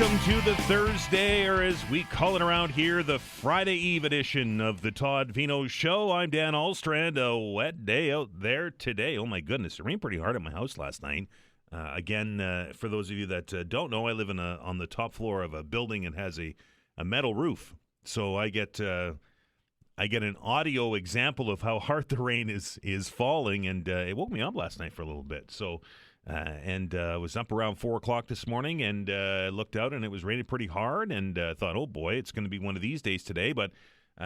Welcome to the Thursday, or as we call it around here, the Friday Eve edition of the Todd Veinotte Show. I'm Dan Alstrand. A wet day out there today. Oh my goodness, it rained pretty hard at my house last night. Again, for those of you that don't know, I live on the top floor of a building and has a metal roof. So I get an audio example of how hard the rain is falling, and it woke me up last night for a little bit. So. I was up around 4 o'clock this morning and looked out, and it was raining pretty hard, and thought, oh boy, it's going to be one of these days today. But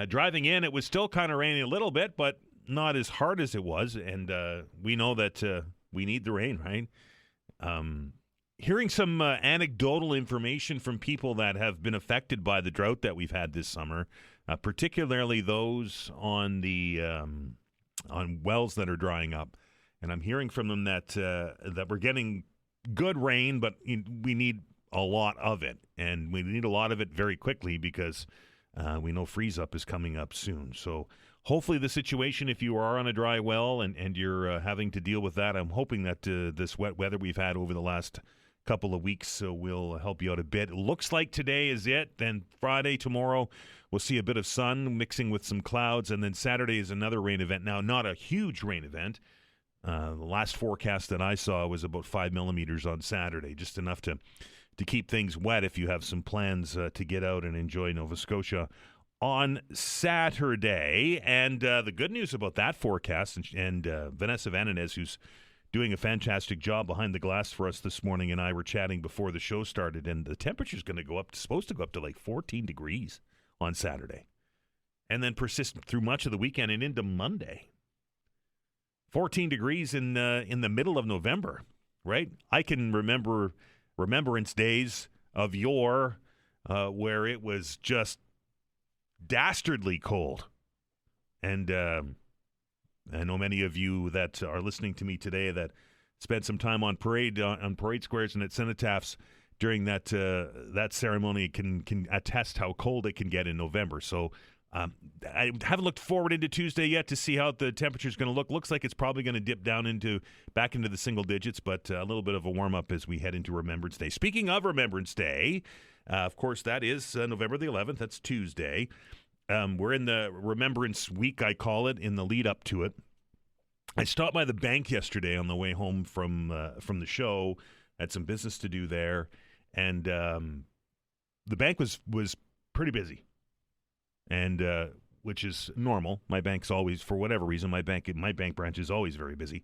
driving in, it was still kind of raining a little bit, but not as hard as it was. And we know that we need the rain, right? Hearing some anecdotal information from people that have been affected by the drought that we've had this summer, particularly those on the on wells that are drying up. And I'm hearing from them that we're getting good rain, but we need a lot of it. And we need a lot of it very quickly because we know freeze-up is coming up soon. So hopefully the situation, if you are on a dry well and you're having to deal with that, I'm hoping that this wet weather we've had over the last couple of weeks will help you out a bit. It looks like today is it. Then Friday, tomorrow, we'll see a bit of sun mixing with some clouds. And then Saturday is another rain event. Now, not a huge rain event. The last forecast that I saw was about 5 millimeters on Saturday, just enough to keep things wet if you have some plans to get out and enjoy Nova Scotia on Saturday. And the good news about that forecast, and Vanessa Veinotte, who's doing a fantastic job behind the glass for us this morning, and I were chatting before the show started, and the temperature's going to go up, supposed to go up to like 14 degrees on Saturday, and then persist through much of the weekend and into Monday. 14 degrees in the middle of November, right? I can remember remembrance days of yore where it was just dastardly cold. And I know many of you that are listening to me today that spent some time on parade squares and at cenotaphs during that ceremony can attest how cold it can get in November. So I haven't looked forward into Tuesday yet to see how the temperature is going to look. Looks like it's probably going to dip down back into the single digits, but a little bit of a warm-up as we head into Remembrance Day. Speaking of Remembrance Day, of course, that is November the 11th. That's Tuesday. We're in the Remembrance Week, I call it, in the lead-up to it. I stopped by the bank yesterday on the way home from the show. Had some business to do there, and the bank was pretty busy. And which is normal. My bank's always, for whatever reason, my bank branch is always very busy.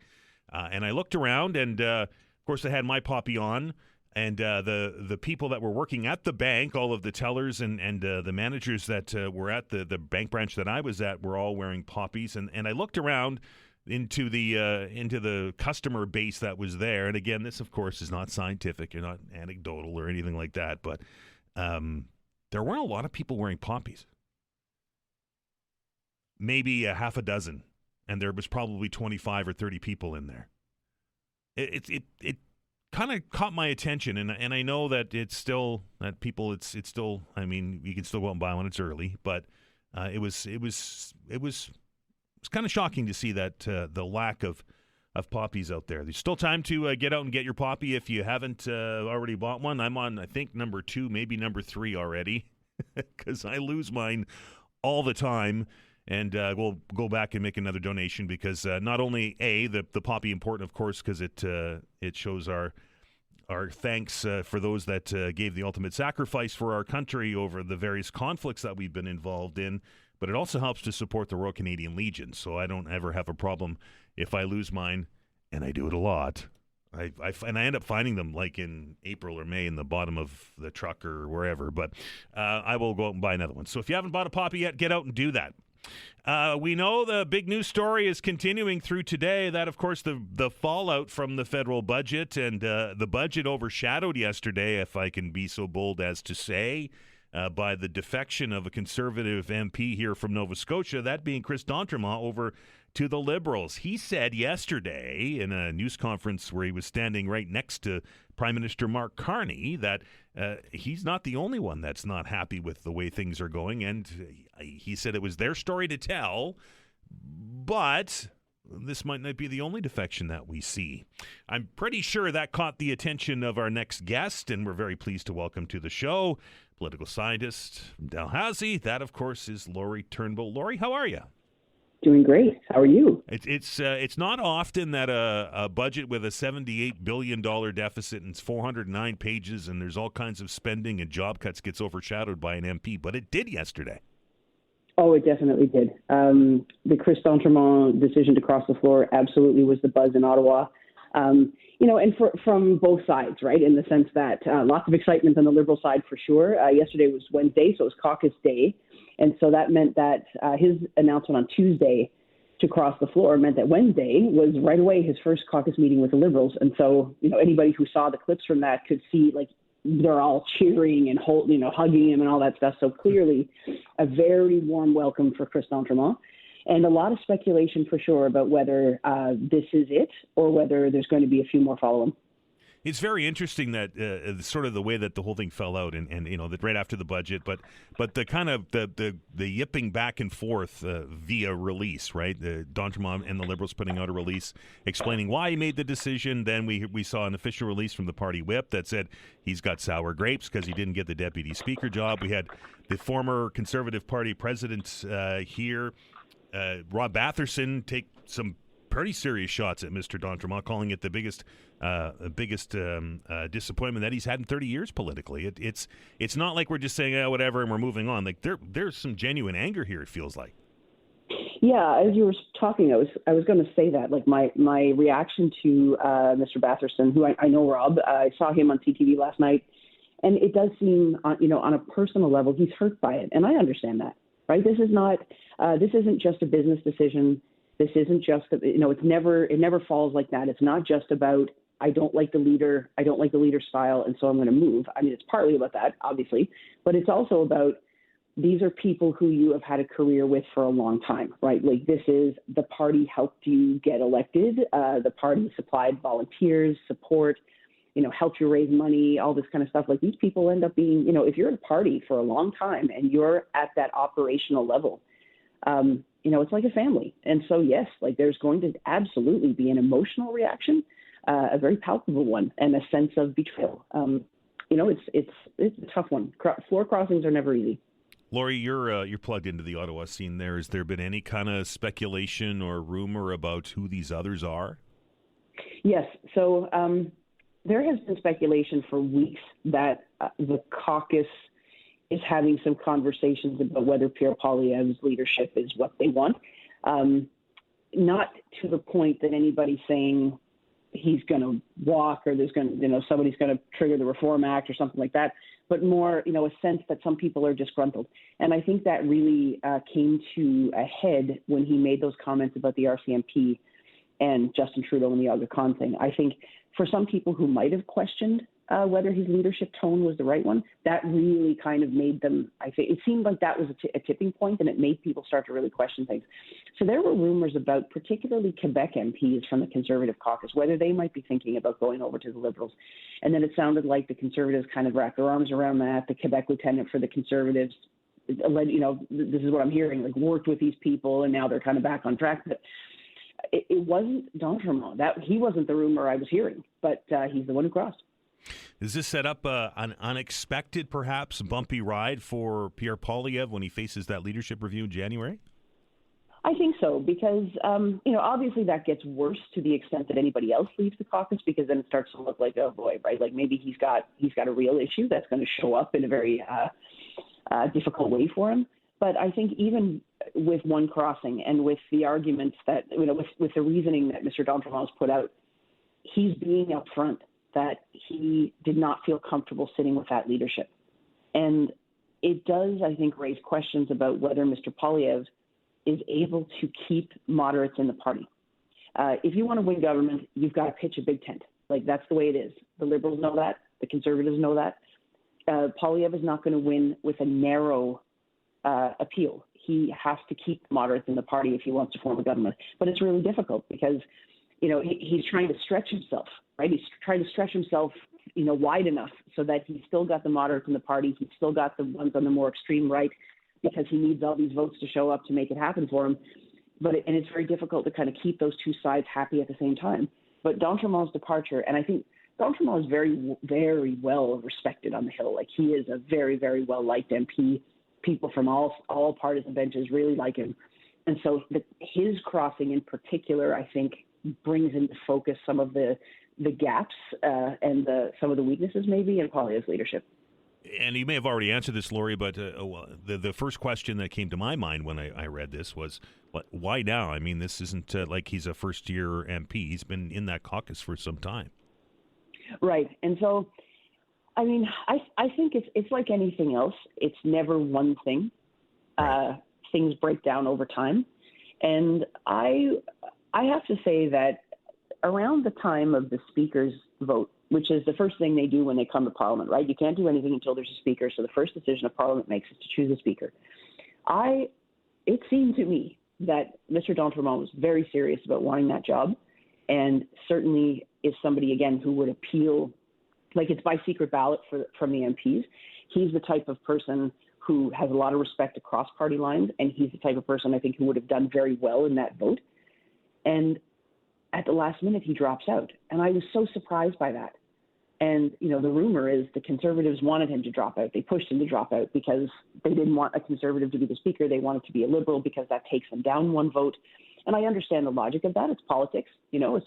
And I looked around, and of course, I had my poppy on, and the people that were working at the bank, all of the tellers and the managers that were at the bank branch that I was at, were all wearing poppies. And I looked around into the customer base that was there. And again, this of course is not scientific or not anecdotal or anything like that, but there weren't a lot of people wearing poppies. Maybe a half a dozen, and there was probably 25 or 30 people in there. It kind of caught my attention, and I know that it's still that people. It's still. I mean, you can still go out and buy one. It's early, but it was kind of shocking to see that the lack of poppies out there. There's still time to get out and get your poppy if you haven't already bought one. I'm on, I think, number 2, maybe number 3 already, because I lose mine all the time. And we'll go back and make another donation because not only the poppy important, of course, because it shows our thanks for those that gave the ultimate sacrifice for our country over the various conflicts that we've been involved in, but it also helps to support the Royal Canadian Legion. So I don't ever have a problem if I lose mine, and I do it a lot. I end up finding them like in April or May in the bottom of the truck or wherever. But I will go out and buy another one. So if you haven't bought a poppy yet, get out and do that. We know the big news story is continuing through today. That, of course, the fallout from the federal budget, and the budget overshadowed yesterday, if I can be so bold as to say, by the defection of a Conservative MP here from Nova Scotia, that being Chris D'Entremont over to the Liberals. He said yesterday in a news conference where he was standing right next to Prime Minister Mark Carney that he's not the only one that's not happy with the way things are going, and he said it was their story to tell, but this might not be the only defection that we see. I'm pretty sure that caught the attention of our next guest, and we're very pleased to welcome to the show political scientist from Dalhousie. That, of course, is Laurie Turnbull. Laurie, how are you? Doing great. How are you? It's not often that a budget with a $78 billion deficit and it's 409 pages and there's all kinds of spending and job cuts gets overshadowed by an MP, but it did yesterday. Oh, it definitely did. The Chris D'Entremont decision to cross the floor absolutely was the buzz in Ottawa. And from both sides, right, in the sense that lots of excitement on the Liberal side for sure. Yesterday was Wednesday, so it was caucus day. And so that meant that his announcement on Tuesday to cross the floor meant that Wednesday was right away his first caucus meeting with the Liberals. And so, anybody who saw the clips from that could see, they're all cheering and hugging him and all that stuff. So clearly a very warm welcome for Chris D'Entremont. And a lot of speculation for sure about whether this is it or whether there's going to be a few more follow-on. It's very interesting that sort of the way that the whole thing fell out, and that right after the budget, but the kind of the yipping back and forth via release, right? D'Entremont and the Liberals putting out a release explaining why he made the decision. Then we saw an official release from the party whip that said he's got sour grapes because he didn't get the deputy speaker job. We had the former Conservative Party president here, Rob Batherson, take some pretty serious shots at Mr. D'Entremont, calling it the biggest disappointment that he's had in 30 years politically. It's not like we're just saying whatever and we're moving on. Like there's some genuine anger here. It feels like. Yeah, as you were talking, I was going to say that. Like my reaction to Mr. Batherson, who I know Rob, I saw him on CTV last night, and it does seem on a personal level he's hurt by it, and I understand that. Right? This isn't just a business decision. This isn't just, it never falls like that. It's not just about, I don't like the leader style, and so I'm going to move. I mean, it's partly about that, obviously, but it's also about these are people who you have had a career with for a long time, right? Like this is, the party helped you get elected. The party supplied volunteers, support, helped you raise money, all this kind of stuff. Like these people end up being, if you're in a party for a long time and you're at that operational level, it's like a family. And so, yes, there's going to absolutely be an emotional reaction, a very palpable one, and a sense of betrayal. It's a tough one. Floor crossings are never easy. Laurie, you're plugged into the Ottawa scene there. Has there been any kind of speculation or rumor about who these others are? Yes. So there has been speculation for weeks that the caucus is having some conversations about whether Pierre Poilievre's leadership is what they want. Not to the point that anybody's saying he's going to walk or there's going to, somebody's going to trigger the Reform Act or something like that, but more, a sense that some people are disgruntled. And I think that really came to a head when he made those comments about the RCMP and Justin Trudeau and the Aga Khan thing. I think for some people who might have questioned whether his leadership tone was the right one, that really kind of made them, I think, it seemed like that was a tipping point, and it made people start to really question things. So there were rumors about particularly Quebec MPs from the Conservative caucus, whether they might be thinking about going over to the Liberals. And then it sounded like the Conservatives kind of wrapped their arms around that. The Quebec lieutenant for the Conservatives, this is what I'm hearing, worked with these people, and now they're kind of back on track. But it wasn't D'Entremont. He wasn't the rumor I was hearing, but he's the one who crossed. Does this set up an unexpected, perhaps, bumpy ride for Pierre Poilievre when he faces that leadership review in January? I think so, because, obviously that gets worse to the extent that anybody else leaves the caucus, because then it starts to look like, oh boy, right? Like maybe he's got a real issue that's going to show up in a very difficult way for him. But I think even with one crossing and with the arguments that, with the reasoning that Mr. D'Entremont has put out, he's being upfront that he did not feel comfortable sitting with that leadership. And it does, I think, raise questions about whether Mr. Poilievre is able to keep moderates in the party. If you want to win government, you've got to pitch a big tent. That's the way it is. The Liberals know that. The Conservatives know that. Poilievre is not going to win with a narrow appeal. He has to keep moderates in the party if he wants to form a government. But it's really difficult because, he's trying to stretch himself, right? He's trying to stretch himself, wide enough so that he's still got the moderates in the party. He's still got the ones on the more extreme right because he needs all these votes to show up to make it happen for him. and it's very difficult to kind of keep those two sides happy at the same time. But d'Entremont's departure, and I think d'Entremont is very, very well respected on the Hill. Like, he is a very, very well-liked MP. People from all partisan benches really like him. And so his crossing in particular, I think, brings into focus some of the gaps and some of the weaknesses maybe in Poilievre's leadership. And you may have already answered this, Laurie, but the first question that came to my mind when I read this was, why now? I mean, this isn't like he's a first-year MP. He's been in that caucus for some time. Right. And so, I mean, I think it's like anything else. It's never one thing. Right. Things break down over time. And I have to say that around the time of the Speaker's vote, which is the first thing they do when they come to Parliament, right? You can't do anything until there's a Speaker, so the first decision a Parliament makes is to choose a Speaker. It seemed to me that Mr. d'Entremont was very serious about wanting that job, and certainly is somebody, again, who would appeal, like it's by secret ballot from the MPs. He's the type of person who has a lot of respect across party lines, and he's the type of person I think who would have done very well in that vote. And at the last minute, he drops out. And I was so surprised by that. And, you know, the rumor is the Conservatives wanted him to drop out. They pushed him to drop out because they didn't want a Conservative to be the Speaker. They wanted to be a Liberal because that takes them down one vote. And I understand the logic of that. It's politics. You know,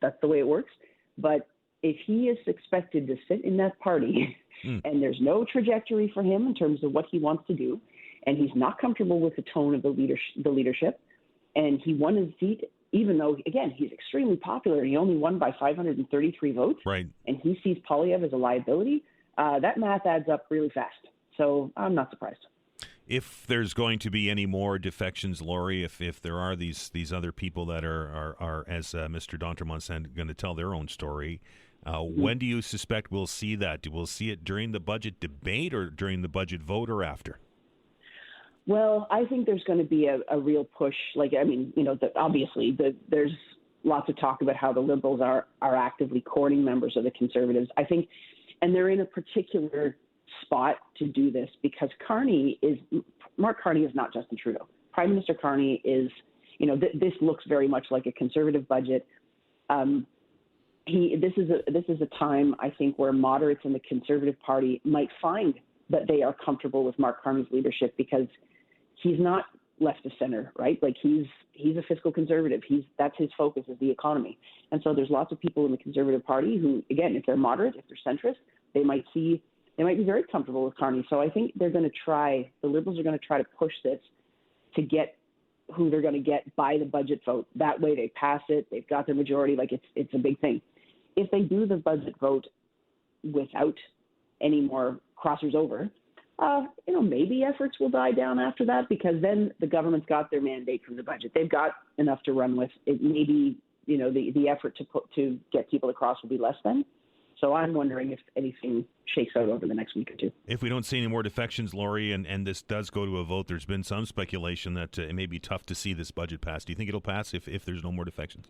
that's the way it works. But if he is expected to sit in that party and there's no trajectory for him in terms of what he wants to do, and he's not comfortable with the tone of the leadership, and he won his seat, even though, again, he's extremely popular. He only won by 533 votes. Right. And he sees Poilievre as a liability. That math adds up really fast. So I'm not surprised. If there's going to be any more defections, Laurie, if there are these other people that are as Mr. d'Entremont said, going to tell their own story, when do you suspect we'll see that? We'll see it during the budget debate or during the budget vote or after? Well, I think there's going to be a real push. Like, I mean, you know, obviously there's lots of talk about how the Liberals are actively courting members of the Conservatives. I think, and they're in a particular spot to do this because Mark Carney is not Justin Trudeau. Prime Minister Carney is, you know, this looks very much like a Conservative budget. This is a time, I think, where moderates in the Conservative Party might find that they are comfortable with Mark Carney's leadership because he's not left of center, right? Like he's a fiscal conservative. That's his focus is the economy. And so there's lots of people in the Conservative Party who, again, if they're moderate, if they're centrist, they might be very comfortable with Carney. So I think the Liberals are going to try to push this to get who they're going to get by the budget vote. That way they pass it. They've got their majority. Like it's a big thing. If they do the budget vote without any more crossers over, you know, maybe efforts will die down after that because then the government's got their mandate from the budget. They've got enough to run with. It maybe, you know, the effort to get people across will be less then. So I'm wondering if anything shakes out over the next week or two. If we don't see any more defections, Laurie, and this does go to a vote, there's been some speculation that it may be tough to see this budget pass. Do you think it'll pass if there's no more defections?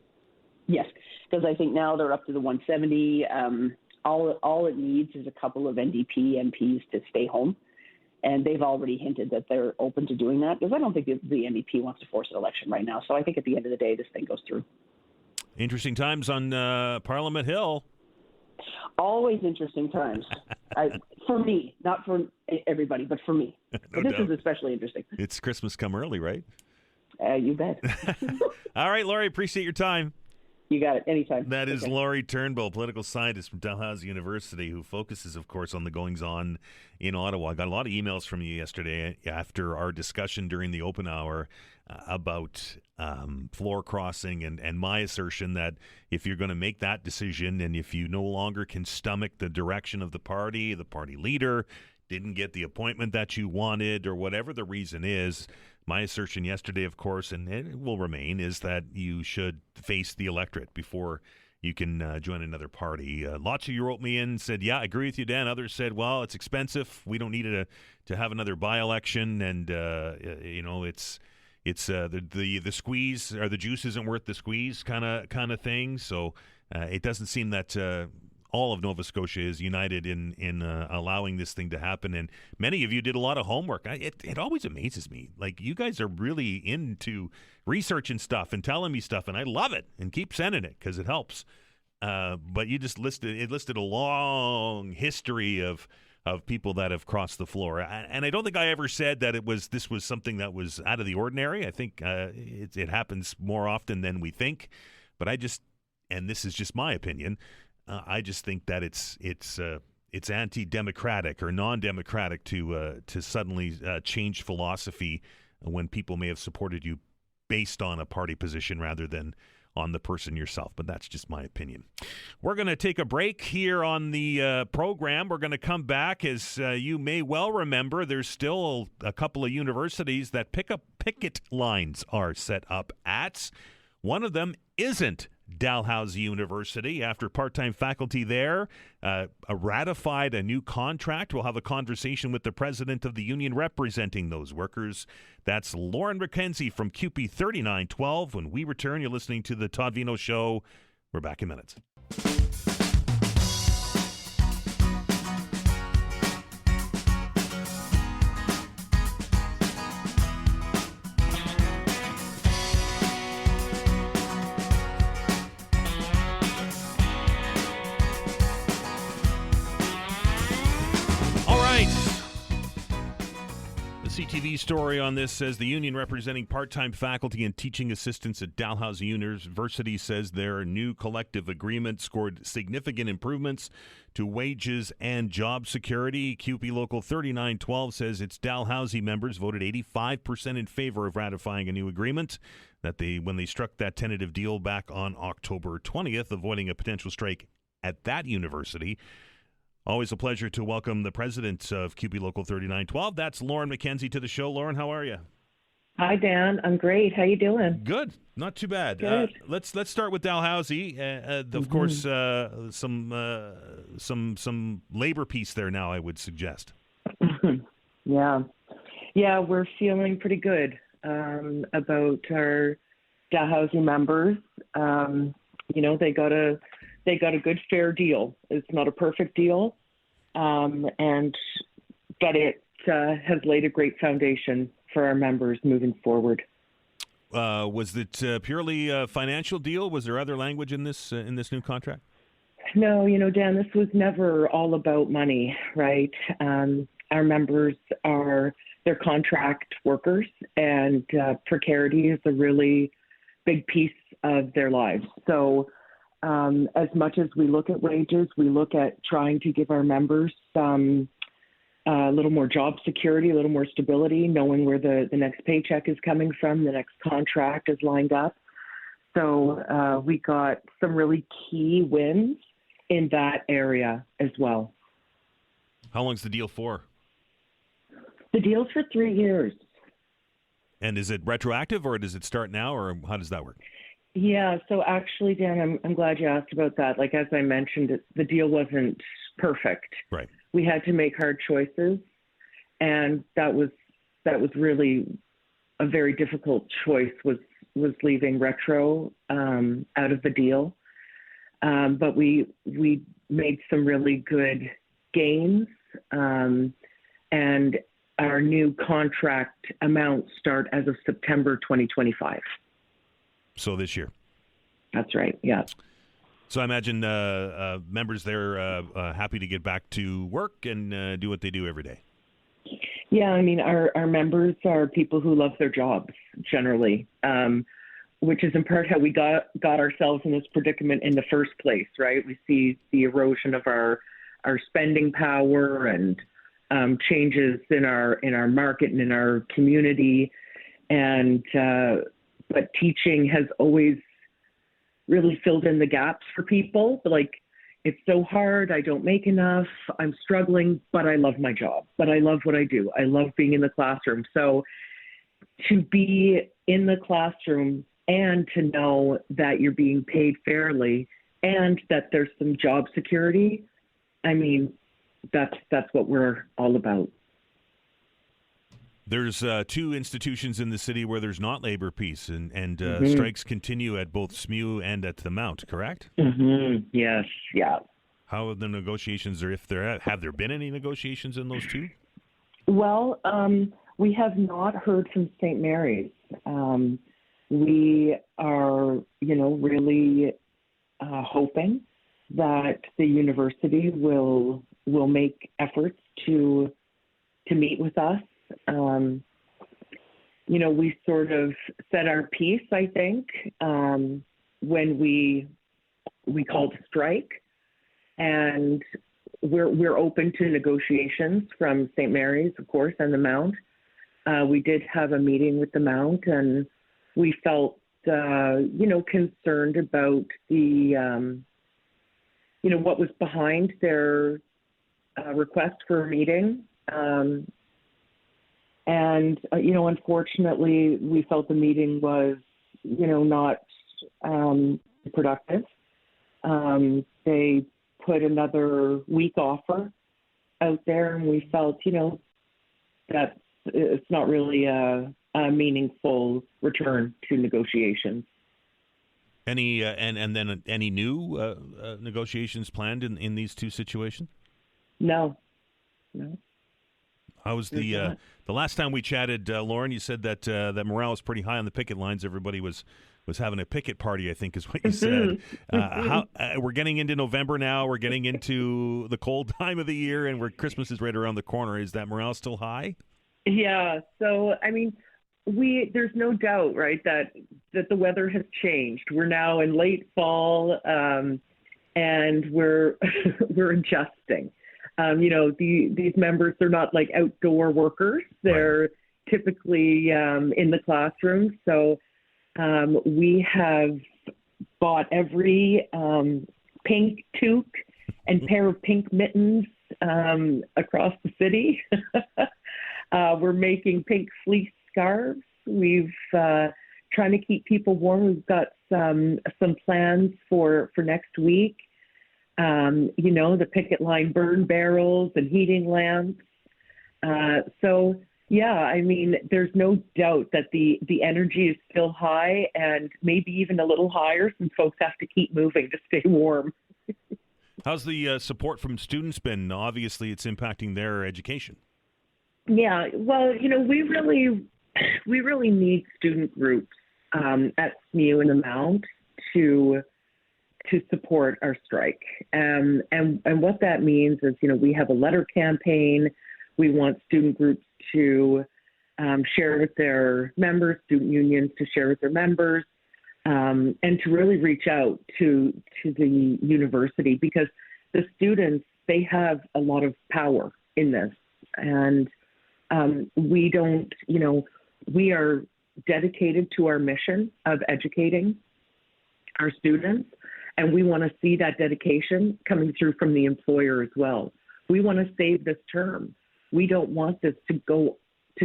Yes, because I think now they're up to the 170. All it needs is a couple of NDP MPs to stay home. And they've already hinted that they're open to doing that because I don't think the NDP wants to force an election right now. So I think at the end of the day, this thing goes through. Interesting times on Parliament Hill. Always interesting times. For me, not for everybody, but for me. But this is especially interesting. It's Christmas come early, right? You bet. All right, Laurie, appreciate your time. You got it. Anytime. That is Laurie Turnbull, political scientist from Dalhousie University, who focuses, of course, on the goings-on in Ottawa. I got a lot of emails from you yesterday after our discussion during the open hour about floor crossing and my assertion that if you're going to make that decision and if you no longer can stomach the direction of the party leader didn't get the appointment that you wanted or whatever the reason is, my assertion yesterday, of course, and it will remain, is that you should face the electorate before you can join another party. Lots of you wrote me in and said, yeah, I agree with you, Dan. Others said, well, it's expensive. We don't need to have another by-election, and you know, it's the squeeze or the juice isn't worth the squeeze kind of thing. So it doesn't seem that all of Nova Scotia is united in allowing this thing to happen. And many of you did a lot of homework. It always amazes me. Like, you guys are really into researching stuff and telling me stuff, and I love it. And keep sending it because it helps. But you just listed a long history of people that have crossed the floor. And I don't think I ever said that this was something that was out of the ordinary. I think it happens more often than we think. But and this is just my opinion, I just think that it's anti-democratic or non-democratic to suddenly change philosophy when people may have supported you based on a party position rather than on the person yourself. But that's just my opinion. We're going to take a break here on the program. We're going to come back. As you may well remember, there's still a couple of universities that picket lines are set up at. One of them isn't Dalhousie University. After part-time faculty there ratified a new contract, we'll have a conversation with the president of the union representing those workers. That's Lauren McKenzie from CUPE 3912. When we return, you're listening to the Todd Veinotte Show. We're back in minutes. CTV story on this says the union representing part-time faculty and teaching assistants at Dalhousie University says their new collective agreement scored significant improvements to wages and job security. CUPE Local 3912 says its Dalhousie members voted 85% in favor of ratifying a new agreement when they struck that tentative deal back on October 20th, avoiding a potential strike at that university. Always a pleasure to welcome the president of CUPE Local 3912. That's Lauren McKenzie to the show. Lauren, how are you? Hi, Dan. I'm great. How you doing? Good. Not too bad. Good. Let's start with Dalhousie. Of course, some labor peace there now, I would suggest. Yeah, we're feeling pretty good about our Dalhousie members. They got a good fair deal. It's not a perfect deal, but it has laid a great foundation for our members moving forward. Was it purely a financial deal? Was there other language in this new contract? No, Dan, this was never all about money, right? Our members they're contract workers, and precarity is a really big piece of their lives. So as much as we look at wages, we look at trying to give our members a little more job security, a little more stability, knowing where the next paycheck is coming from, the next contract is lined up. So we got some really key wins in that area as well. How long's the deal for? The deal's for 3 years. And is it retroactive, or does it start now, or how does that work? Yeah, so actually, Dan, I'm glad you asked about that. Like, as I mentioned, the deal wasn't perfect. Right. We had to make hard choices, and that was really a very difficult choice, was leaving retro out of the deal. But we made some really good gains, and our new contract amounts start as of September 2025. So this year. That's right, yeah. So I imagine members there happy to get back to work and do what they do every day. Yeah, I mean, our members are people who love their jobs, generally, which is in part how we got ourselves in this predicament in the first place, right? We see the erosion of our spending power and changes in our market and in our community. But teaching has always really filled in the gaps for people. Like, it's so hard. I don't make enough. I'm struggling, but I love my job. But I love what I do. I love being in the classroom. So to be in the classroom and to know that you're being paid fairly and that there's some job security, I mean, that's what we're all about. There's two institutions in the city where there's not labor peace, and strikes continue at both SMU and at the Mount, correct? Mm-hmm. Yes, yeah. How are the negotiations, or if have there been any negotiations in those two? Well, we have not heard from St. Mary's. We are, really hoping that the university will make efforts to meet with us. We sort of said our piece, I think, when we called a strike, and we're open to negotiations from St. Mary's, of course, and the Mount. We did have a meeting with the Mount, and we felt, concerned about the, what was behind their request for a meeting. Unfortunately, we felt the meeting was, not productive. They put another week offer out there, and we felt, that it's not really a meaningful return to negotiations. Any and then any new negotiations planned in these two situations? No. How was the last time we chatted, Lauren? You said that that morale was pretty high on the picket lines. Everybody was having a picket party, I think is what you said. How we're getting into November now. We're getting into the cold time of the year, and where Christmas is right around the corner. Is that morale still high? Yeah. So, I mean, there's no doubt, right, that the weather has changed. We're now in late fall, and we're adjusting. These members, they're not like outdoor workers. They're typically in the classroom. So we have bought every pink toque and pair of pink mittens across the city. We're making pink fleece scarves. We've trying to keep people warm. We've got some plans for next week. The picket line burn barrels and heating lamps. There's no doubt that the energy is still high, and maybe even a little higher, since folks have to keep moving to stay warm. How's the support from students been? Obviously, it's impacting their education. Yeah, well, we really need student groups at SMU and the Mount to support our strike. And what that means is, we have a letter campaign. We want student groups to share with their members, student unions to share with their members, and to really reach out to the university, because the students, they have a lot of power in this. And we are dedicated to our mission of educating our students. And we want to see that dedication coming through from the employer as well. We want to save this term. We don't want this to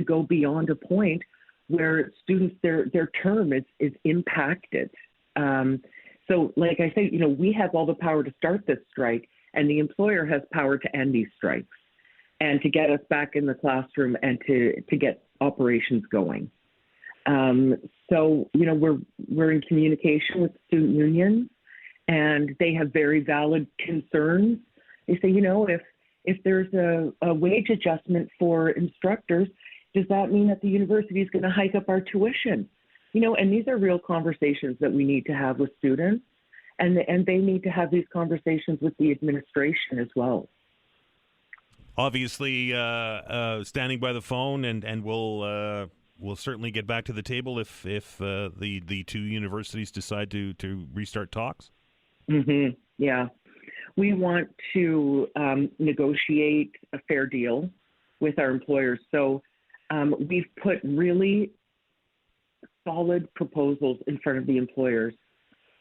go beyond a point where students, their term is impacted. So like I say, we have all the power to start this strike, and the employer has power to end these strikes and to get us back in the classroom and to get operations going. We're in communication with student unions, and they have very valid concerns. They say, if there's a wage adjustment for instructors, does that mean that the university is going to hike up our tuition? And these are real conversations that we need to have with students, and they need to have these conversations with the administration as well. Obviously, standing by the phone, and we'll certainly get back to the table if the two universities decide to restart talks. Mm-hmm. Yeah. We want to negotiate a fair deal with our employers. So we've put really solid proposals in front of the employers.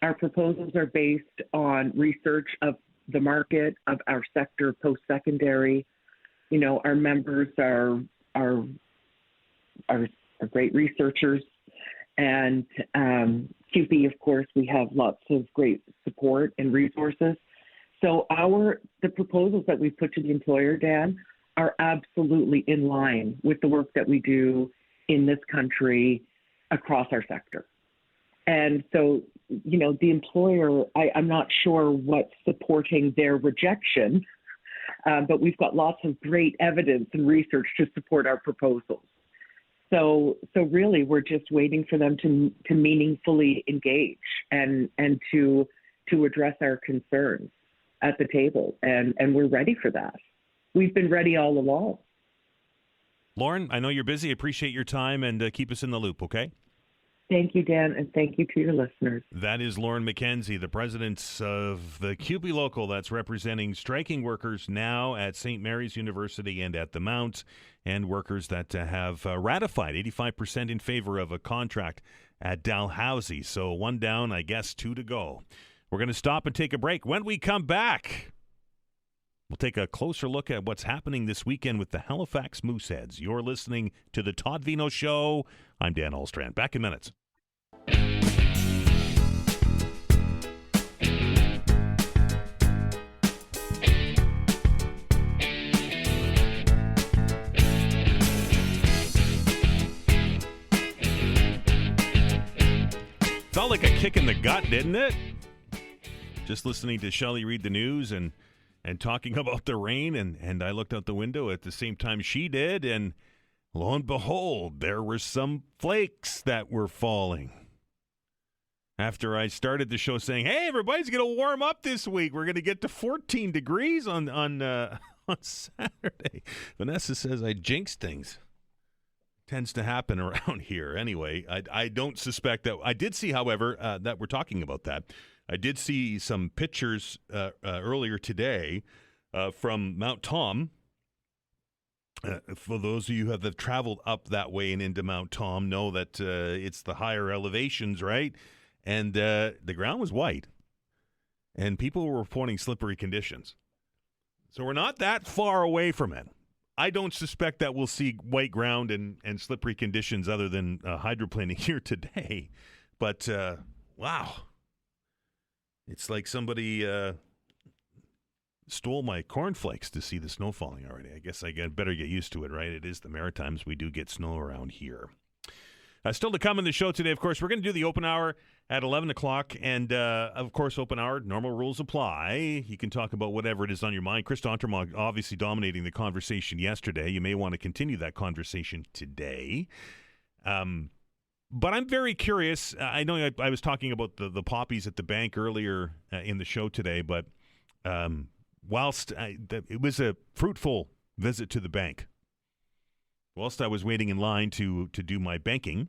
Our proposals are based on research of the market, of our sector, post-secondary. Our members are great researchers. And CUPE, of course, we have lots of great support and resources. So the proposals that we've put to the employer, Dan, are absolutely in line with the work that we do in this country across our sector. And so, the employer, I'm not sure what's supporting their rejection, but we've got lots of great evidence and research to support our proposals. So really, we're just waiting for them to meaningfully engage and to address our concerns at the table, and we're ready for that. We've been ready all along. Lauren, I know you're busy. Appreciate your time, and keep us in the loop, okay? Thank you, Dan, and thank you to your listeners. That is Lauren McKenzie, the president of the CUPE local that's representing striking workers now at St. Mary's University and at the Mount, and workers that have ratified 85% in favor of a contract at Dalhousie. So one down, I guess 2 to go. We're going to stop and take a break. When we come back, we'll take a closer look at what's happening this weekend with the Halifax Mooseheads. You're listening to the Todd Veinotte Show. I'm Dan Alstrand. Back in minutes. Felt like a kick in the gut, didn't it? Just listening to Shelley read the news and talking about the rain, and I looked out the window at the same time she did, and lo and behold, there were some flakes that were falling. After I started the show saying, hey, everybody's going to warm up this week. We're going to get to 14 degrees on Saturday. Vanessa says I jinxed things. Tends to happen around here. Anyway, I don't suspect that. I did see, however, that we're talking about that. I did see some pictures earlier today from Mount Tom. For those of you who have traveled up that way and into Mount Tom, know that it's the higher elevations, right? And the ground was white, and people were reporting slippery conditions. So we're not that far away from it. I don't suspect that we'll see white ground and slippery conditions other than hydroplaning here today. But, wow. It's like somebody stole my cornflakes to see the snow falling already. I guess I better get used to it, right? It is the Maritimes. We do get snow around here. Still to come in the show today, of course, we're going to do the open hour at 11 o'clock. And, of course, open hour, normal rules apply. You can talk about whatever it is on your mind. Chris Dontermog obviously dominating the conversation yesterday. You may want to continue that conversation today. But I'm very curious. I know I was talking about the poppies at the bank earlier in the show today, but whilst it was a fruitful visit to the bank, whilst I was waiting in line to do my banking,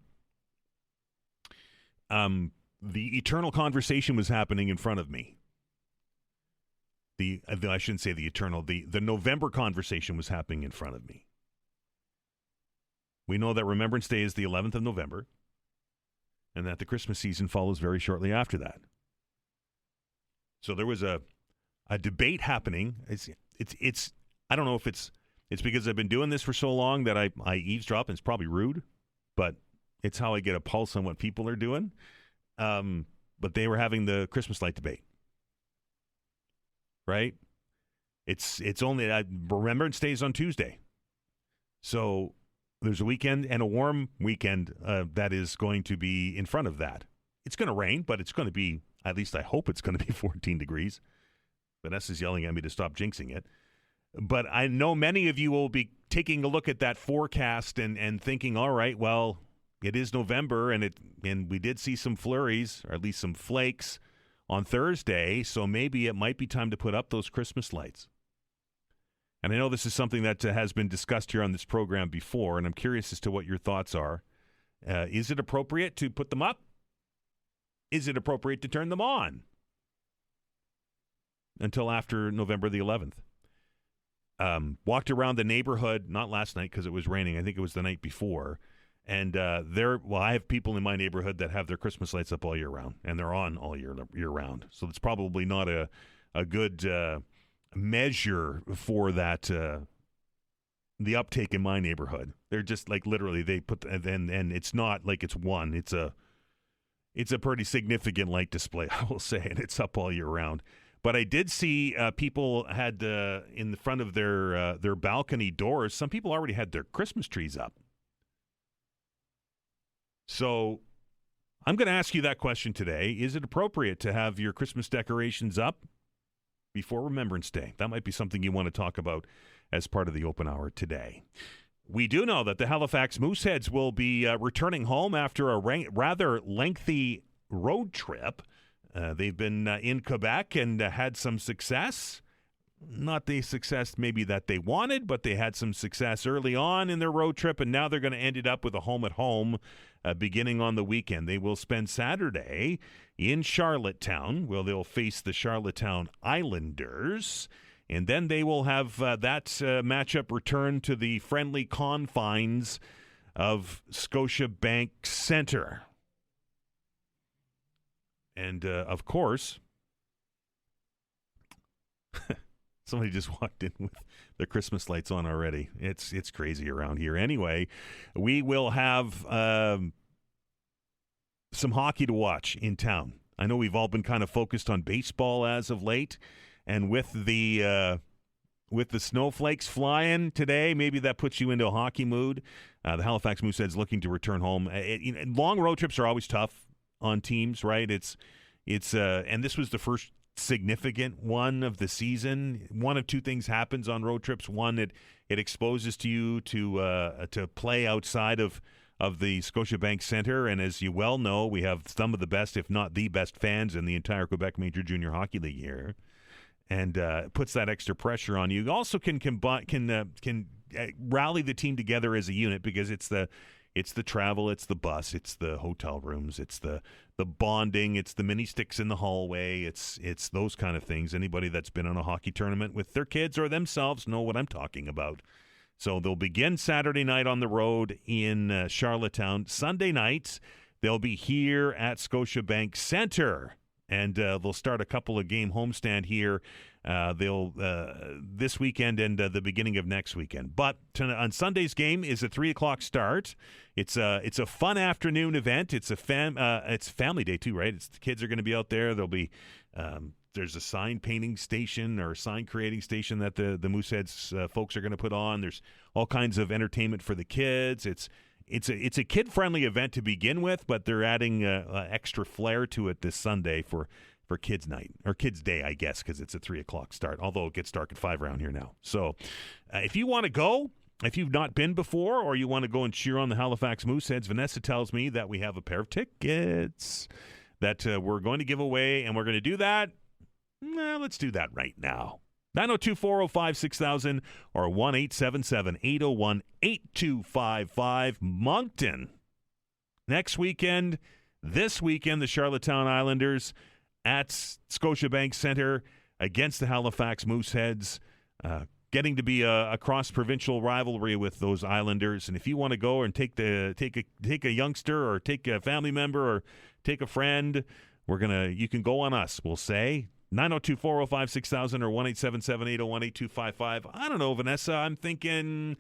the eternal conversation was happening in front of me. I shouldn't say the eternal. The November conversation was happening in front of me. We know that Remembrance Day is the 11th of November, and that the Christmas season follows very shortly after that. So there was a debate happening. It's I don't know if it's because I've been doing this for so long that I eavesdrop, and it's probably rude, but it's how I get a pulse on what people are doing. But they were having the Christmas light debate, right? It's only Remembrance Day is on Tuesday, so there's a weekend and a warm weekend that is going to be in front of that. It's going to rain, but it's going to be, at least I hope it's going to be 14 degrees. Vanessa's yelling at me to stop jinxing it. But I know many of you will be taking a look at that forecast and thinking, all right, well, it is November, and we did see some flurries, or at least some flakes, on Thursday, so maybe it might be time to put up those Christmas lights. And I know this is something that has been discussed here on this program before, and I'm curious as to what your thoughts are. Is it appropriate to put them up? Is it appropriate to turn them on until after November the 11th? Walked around the neighborhood, not last night because it was raining. I think it was the night before. And I have people in my neighborhood that have their Christmas lights up all year round, and they're on all year round. So it's probably not a good measure for that the uptake in my neighborhood. They're just like literally they put and it's not like it's one. It's a pretty significant light display, I will say, and it's up all year round. But I did see people had in the front of their balcony doors. Some people already had their Christmas trees up. So I'm going to ask you that question today. Is it appropriate to have your Christmas decorations up before Remembrance Day? That might be something you want to talk about as part of the open hour today. We do know that the Halifax Mooseheads will be returning home after a rather lengthy road trip. They've been in Quebec and had some success. Not the success maybe that they wanted, but they had some success early on in their road trip, and now they're going to end it up with a home-at-home beginning on the weekend. They will spend Saturday in Charlottetown, where they'll face the Charlottetown Islanders, and then they will have that matchup return to the friendly confines of Scotiabank Centre. And, of course, somebody just walked in with their Christmas lights on already. It's crazy around here. Anyway, we will have some hockey to watch in town. I know we've all been kind of focused on baseball as of late, and with the snowflakes flying today, maybe that puts you into a hockey mood. The Halifax Mooseheads looking to return home. Long road trips are always tough on teams, right? It's and this was the first significant one of the season. One of two things happens on road trips. One, it exposes you to play outside of the Scotiabank Centre, and as you well know, we have some of the best, if not the best, fans in the entire Quebec Major Junior Hockey League here, and puts that extra pressure on you. You also can rally the team together as a unit, because it's the travel, it's the bus, it's the hotel rooms, it's the bonding, it's the mini sticks in the hallway, it's those kind of things. Anybody that's been on a hockey tournament with their kids or themselves know what I'm talking about. So they'll begin Saturday night on the road in Charlottetown. Sunday nights, they'll be here at Scotiabank Centre, and they'll start a couple of game homestand here. They'll this weekend and the beginning of next weekend. But on Sunday's game is a 3:00 start. It's a fun afternoon event. It's it's family day too, right? The kids are going to be out there. There'll be there's a sign painting station or a sign creating station that the Mooseheads folks are going to put on. There's all kinds of entertainment for the kids. It's a kid-friendly event to begin with, but they're adding extra flair to it this Sunday for Kids Night, or Kids Day, I guess, because it's a 3:00 start, although it gets dark at 5 around here now. So if you want to go, if you've not been before, or you want to go and cheer on the Halifax Mooseheads, Vanessa tells me that we have a pair of tickets that we're going to give away, and we're going to do that. Let's do that right now. 902-405-6000 or 1-877-801-8255. Moncton. Next weekend, this weekend, the Charlottetown Islanders at Scotiabank Centre against the Halifax Mooseheads, getting to be a cross-provincial rivalry with those Islanders. And if you want to go and take a youngster, or take a family member, or take a friend, you can go on us, we'll say. 902-405-6000 or 1-877-801-8255. I don't know, Vanessa. I'm thinking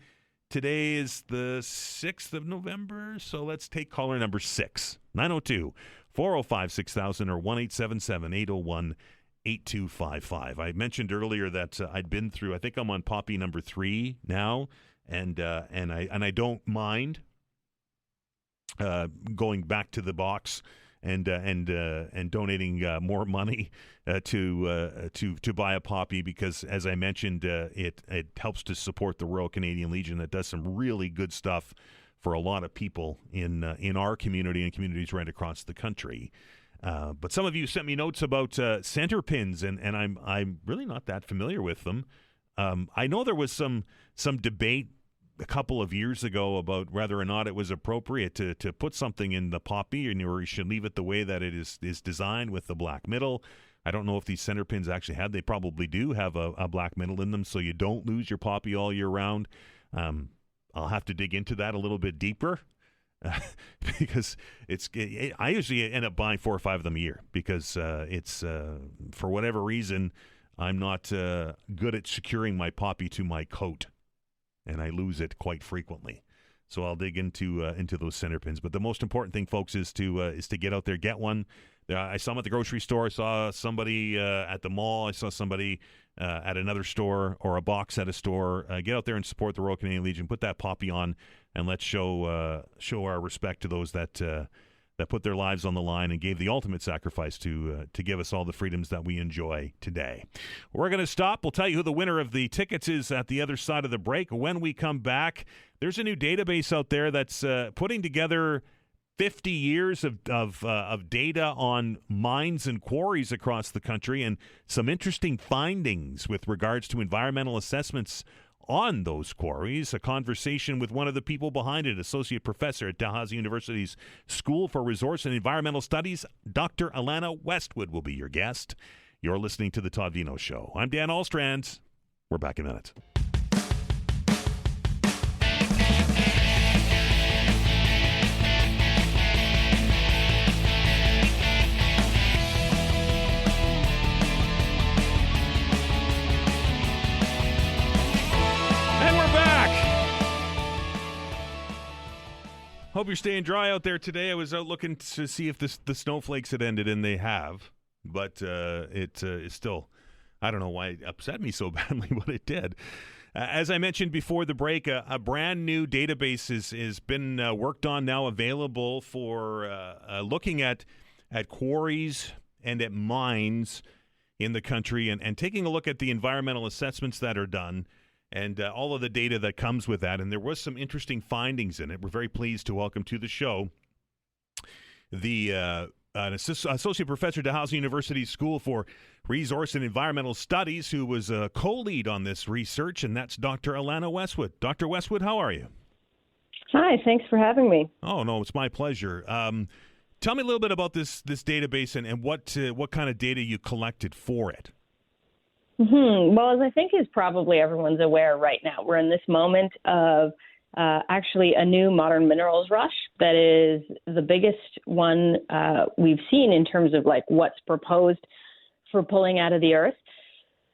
today is the 6th of November, so let's take caller number 6. 902-405-6000 or 1-877-801-8255. I mentioned earlier that I'd been through, I think I'm on poppy number 3 now, and I don't mind going back to the box and donating more money to buy a poppy, because, as I mentioned, it helps to support the Royal Canadian Legion that does some really good stuff for a lot of people in our community and communities right across the country. But some of you sent me notes about center pins, and I'm really not that familiar with them. I know there was some debate a couple of years ago about whether or not it was appropriate to put something in the poppy, or you should leave it the way that it is designed with the black middle. I don't know if these center pins actually they probably do have a black middle in them, so you don't lose your poppy all year round. I'll have to dig into that a little bit deeper, because I usually end up buying 4 or 5 of them a year, because it's for whatever reason, I'm not good at securing my poppy to my coat, and I lose it quite frequently. So I'll dig into those center pins. But the most important thing, folks, is to get out there, get one. I saw them at the grocery store. I saw somebody at the mall. I saw somebody at another store, or a box at a store. Get out there and support the Royal Canadian Legion. Put that poppy on, and let's show our respect to those that that put their lives on the line and gave the ultimate sacrifice to give us all the freedoms that we enjoy today. We're going to stop. We'll tell you who the winner of the tickets is at the other side of the break. When we come back, there's a new database out there that's putting together 50 years of data on mines and quarries across the country and some interesting findings with regards to environmental assessments on those quarries. A conversation with one of the people behind it, Associate Professor at Dalhousie University's School for Resource and Environmental Studies, Dr. Alana Westwood will be your guest. You're listening to The Todd Veinotte Show. I'm Dan Alstrand. We're back in a minute. Hope you're staying dry out there today. I was out looking to see if the snowflakes had ended, and they have. But it is still, I don't know why it upset me so badly, but it did. As I mentioned before the break, a brand new database has been worked on now, available for looking at quarries and at mines in the country and taking a look at the environmental assessments that are done and all of the data that comes with that. And there was some interesting findings in it. We're very pleased to welcome to the show the Associate Professor at Dalhousie University's School for Resource and Environmental Studies, who was a co-lead on this research, and that's Dr. Alana Westwood. Dr. Westwood, how are you? Hi, thanks for having me. Oh, no, it's my pleasure. Tell me a little bit about this database and what kind of data you collected for it. Well, as I think is probably everyone's aware right now, we're in this moment of actually a new modern minerals rush that is the biggest one we've seen in terms of like what's proposed for pulling out of the earth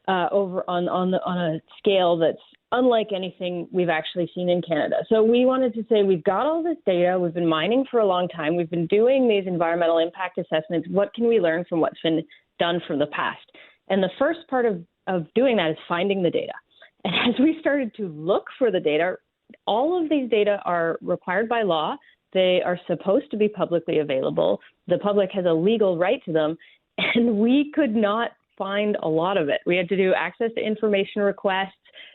over on a scale that's unlike anything we've actually seen in Canada. So we wanted to say we've got all this data, we've been mining for a long time, we've been doing these environmental impact assessments. What can we learn from what's been done from the past? And the first part of doing that is finding the data. And as we started to look for the data, all of these data are required by law. They are supposed to be publicly available. The public has a legal right to them, and we could not find a lot of it. We had to do access to information requests.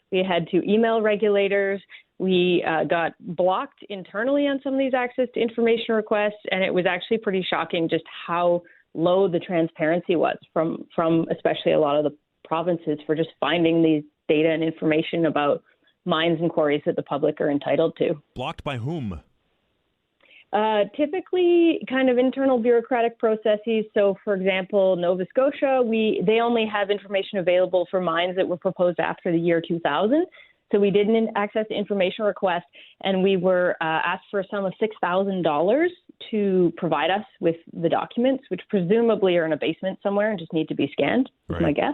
We had to email regulators. We got blocked internally on some of these access to information requests, and it was actually pretty shocking just how low the transparency was from especially a lot of the provinces for just finding these data and information about mines and quarries that the public are entitled to. Blocked by whom? Typically kind of internal bureaucratic processes. So, for example, Nova Scotia, they only have information available for mines that were proposed after the year 2000. So we did an access to information request, and we were asked for a sum of $6,000 to provide us with the documents, which presumably are in a basement somewhere and just need to be scanned, is my guess,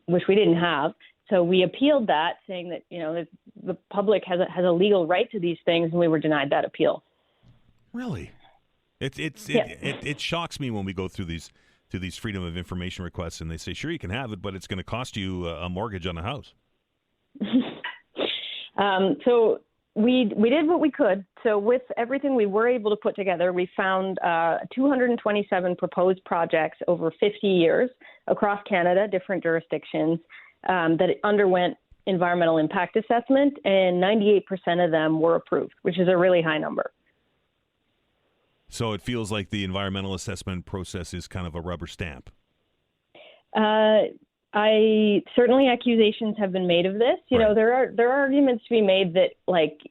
which we didn't have. So we appealed that, saying that the public has a legal right to these things, and we were denied that appeal. Really? It shocks me when we go through these freedom of information requests, and they say, sure, you can have it, but it's going to cost you a mortgage on a house. So we did what we could. So with everything we were able to put together, we found 227 proposed projects over 50 years across Canada, different jurisdictions, that underwent environmental impact assessment, and 98% of them were approved, which is a really high number. So it feels like the environmental assessment process is kind of a rubber stamp. Certainly accusations have been made of this. You know, there are arguments to be made that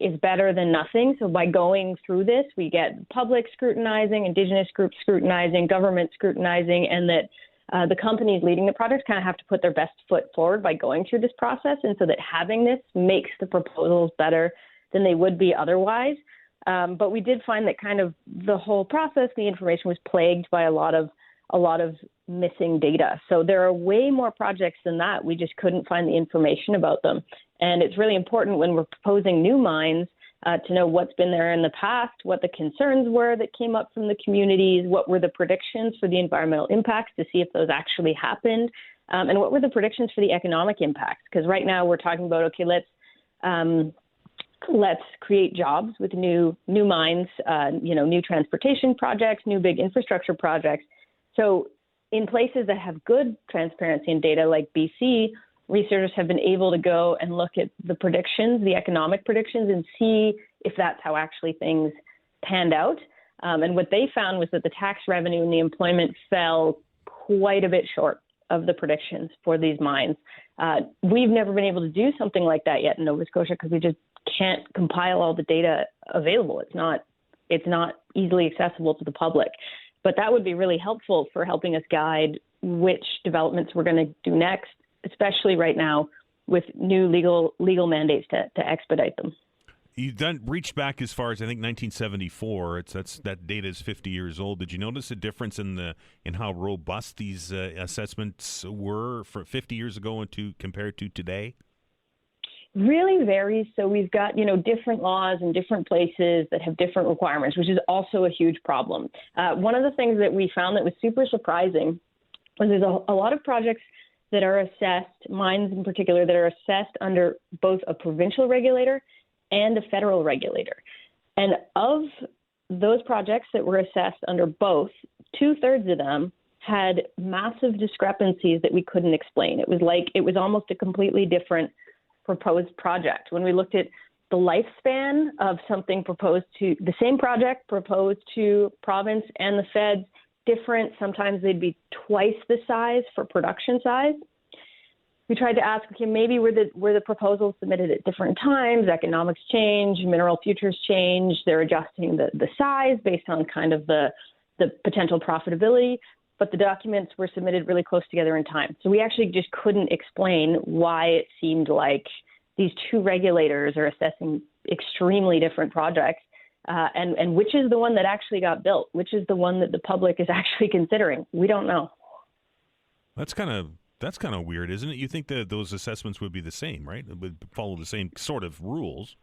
is better than nothing. So by going through this, we get public scrutinizing, Indigenous groups scrutinizing, government scrutinizing, and that the companies leading the projects kind of have to put their best foot forward by going through this process. And so that having this makes the proposals better than they would be otherwise. But we did find that kind of the whole process, the information was plagued by a lot of missing data. So there are way more projects than that. We just couldn't find the information about them. And it's really important when we're proposing new mines to know what's been there in the past, what the concerns were that came up from the communities, what were the predictions for the environmental impacts to see if those actually happened, and what were the predictions for the economic impacts. Because right now we're talking about, okay, let's let's create jobs with new mines, new transportation projects, new big infrastructure projects. So in places that have good transparency and data like BC, researchers have been able to go and look at the predictions, the economic predictions, and see if that's how actually things panned out. And what they found was that the tax revenue and the employment fell quite a bit short of the predictions for these mines. We've never been able to do something like that yet in Nova Scotia because we just can't compile all the data available. It's not easily accessible to the public. But that would be really helpful for helping us guide which developments we're going to do next, especially right now with new legal mandates to expedite them. You've reached back as far as I think 1974. That data is 50 years old. Did you notice a difference in how robust these assessments were for 50 years ago and compared to today? Really varies. So we've got, different laws in different places that have different requirements, which is also a huge problem. One of the things that we found that was super surprising was there's a lot of projects that are assessed, mines in particular, that are assessed under both a provincial regulator and a federal regulator. And of those projects that were assessed under both, 2/3 of them had massive discrepancies that we couldn't explain. It was almost a completely different proposed project. When we looked at the lifespan of something proposed to the same project proposed to province and the feds, different. Sometimes they'd be twice the size for production size. We tried to ask, okay, maybe were the proposals submitted at different times? Economics change, mineral futures change. They're adjusting the size based on kind of the potential profitability. But the documents were submitted really close together in time. So we actually just couldn't explain why it seemed like these two regulators are assessing extremely different projects. And which is the one that actually got built? Which is the one that the public is actually considering? We don't know. That's kind of weird, isn't it? You think that those assessments would be the same, right? It would follow the same sort of rules.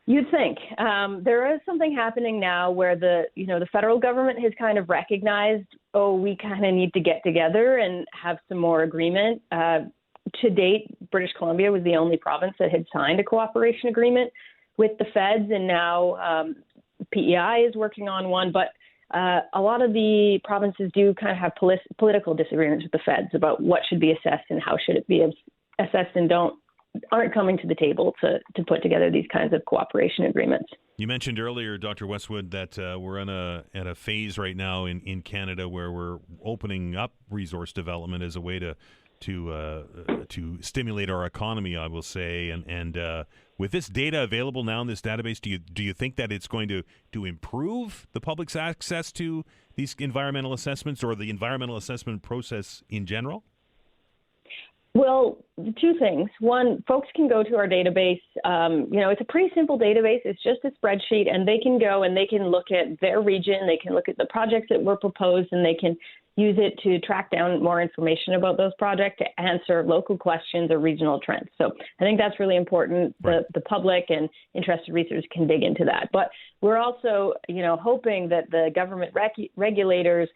You'd think. There is something happening now where the federal government has kind of recognized, we kind of need to get together and have some more agreement. To date, British Columbia was the only province that had signed a cooperation agreement with the feds, and now PEI is working on one. But a lot of the provinces do kind of have political disagreements with the feds about what should be assessed and how should it be assessed, and aren't coming to the table to put together these kinds of cooperation agreements. You mentioned earlier, Dr. Westwood, that we're at a phase right now in Canada where we're opening up resource development as a way to stimulate our economy, I will say, and with this data available now in this database, do you think that it's going to improve the public's access to these environmental assessments or the environmental assessment process in general? Well, two things. One, folks can go to our database. It's a pretty simple database. It's just a spreadsheet, and they can go and they can look at their region. They can look at the projects that were proposed, and they can use it to track down more information about those projects, to answer local questions or regional trends. So I think that's really important. Right. The public and interested researchers can dig into that. But we're also, hoping that the government regulators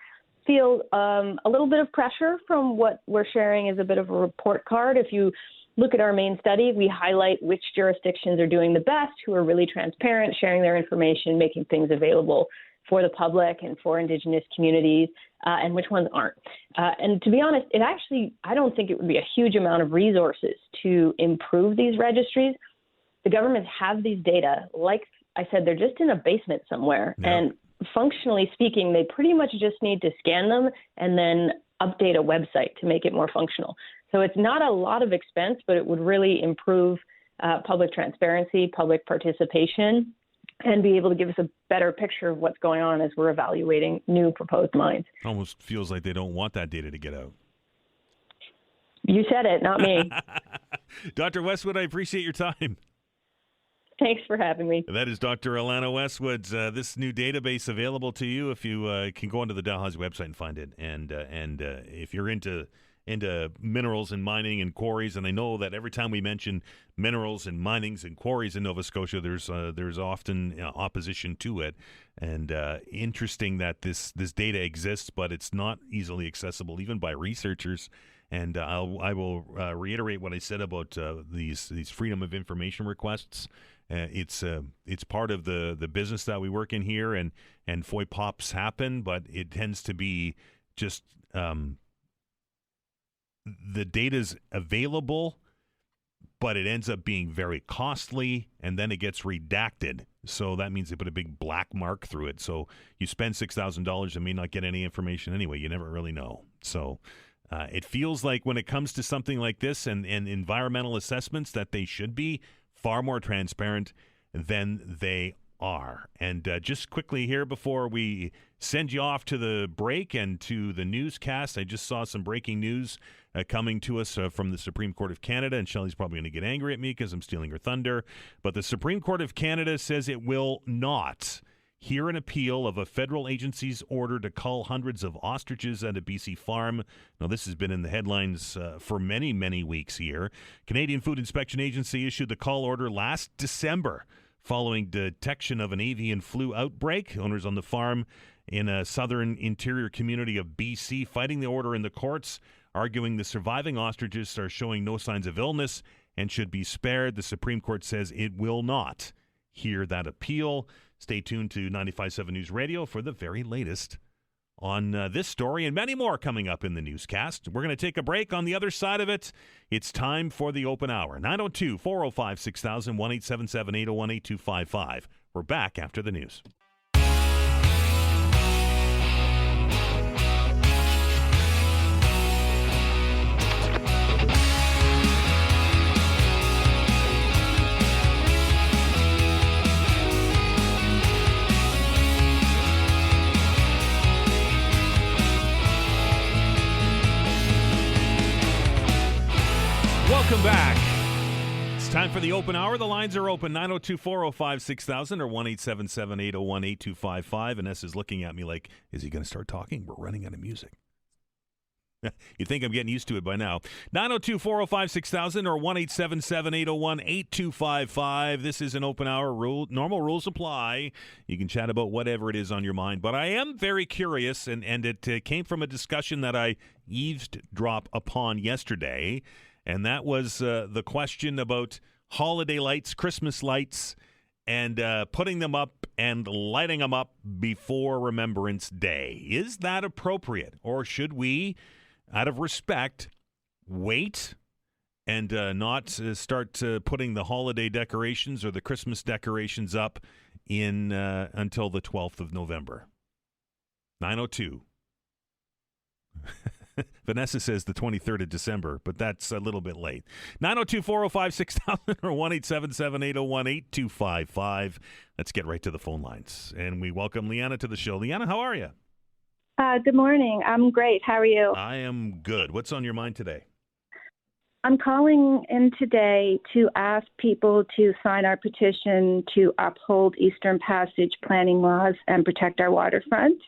feel a little bit of pressure from what we're sharing as a bit of a report card. If you look at our main study, we highlight which jurisdictions are doing the best, who are really transparent, sharing their information, making things available for the public and for Indigenous communities, and which ones aren't. And to be honest, I don't think it would be a huge amount of resources to improve these registries. The governments have these data. Like I said, they're just in a basement somewhere. Yeah. And functionally speaking, they pretty much just need to scan them and then update a website to make it more functional. So it's not a lot of expense, but it would really improve public transparency, public participation, and be able to give us a better picture of what's going on as we're evaluating new proposed mines. Almost feels like they don't want that data to get out. You said it, not me. Dr. Westwood, I appreciate your time. Thanks for having me. That is Dr. Alana Westwood. This new database available to you if you can go onto the Dalhousie website and find it. And if you're into minerals and mining and quarries, and I know that every time we mention minerals and minings and quarries in Nova Scotia, there's often opposition to it. And interesting that this data exists, but it's not easily accessible even by researchers. And I will reiterate what I said about these freedom of information requests. It's part of the business that we work in here, and foy pops happen, but it tends to be just the data's available, but it ends up being very costly, and then it gets redacted. So that means they put a big black mark through it. So you spend $6,000 and may not get any information anyway. You never really know. So it feels like when it comes to something like this and environmental assessments that they should be far more transparent than they are. And just quickly here before we send you off to the break and to the newscast, I just saw some breaking news coming to us from the Supreme Court of Canada, and Shelley's probably going to get angry at me because I'm stealing her thunder. But the Supreme Court of Canada says it will not hear an appeal of a federal agency's order to cull hundreds of ostriches at a BC farm. Now, this has been in the headlines for many, many weeks here. Canadian Food Inspection Agency issued the cull order last December following detection of an avian flu outbreak. Owners on the farm in a southern interior community of BC fighting the order in the courts, arguing the surviving ostriches are showing no signs of illness and should be spared. The Supreme Court says it will not hear that appeal. Stay tuned to 95.7 News Radio for the very latest on this story and many more coming up in the newscast. We're going to take a break. On the other side of it, it's time for the open hour. 902-405-6000, 1-877-801-8255. We're back after the news. Welcome back. It's time for the open hour. The lines are open, 902-405-6000 or 1-877-801-8255. Vanessa's looking at me like, is he going to start talking? We're running out of music. You think I'm getting used to it by now. 902-405-6000 or 1-877-801-8255. This is an open hour. Normal rules apply. You can chat about whatever it is on your mind. But I am very curious, and it came from a discussion that I eavesdropped upon yesterday. And that was the question about holiday lights, Christmas lights, and putting them up and lighting them up before Remembrance Day. Is that appropriate? Or should we, out of respect, wait and not start putting the holiday decorations or the Christmas decorations up in until the 12th of November? 902. Vanessa says the 23rd of December, but that's a little bit late. 902-405-6000 or 1-877-801-8255. Let's get right to the phone lines. And we welcome Leanna to the show. Leanna, how are you? Good morning. I'm great. How are you? I am good. What's on your mind today? I'm calling in today to ask people to sign our petition to uphold Eastern Passage planning laws and protect our waterfront.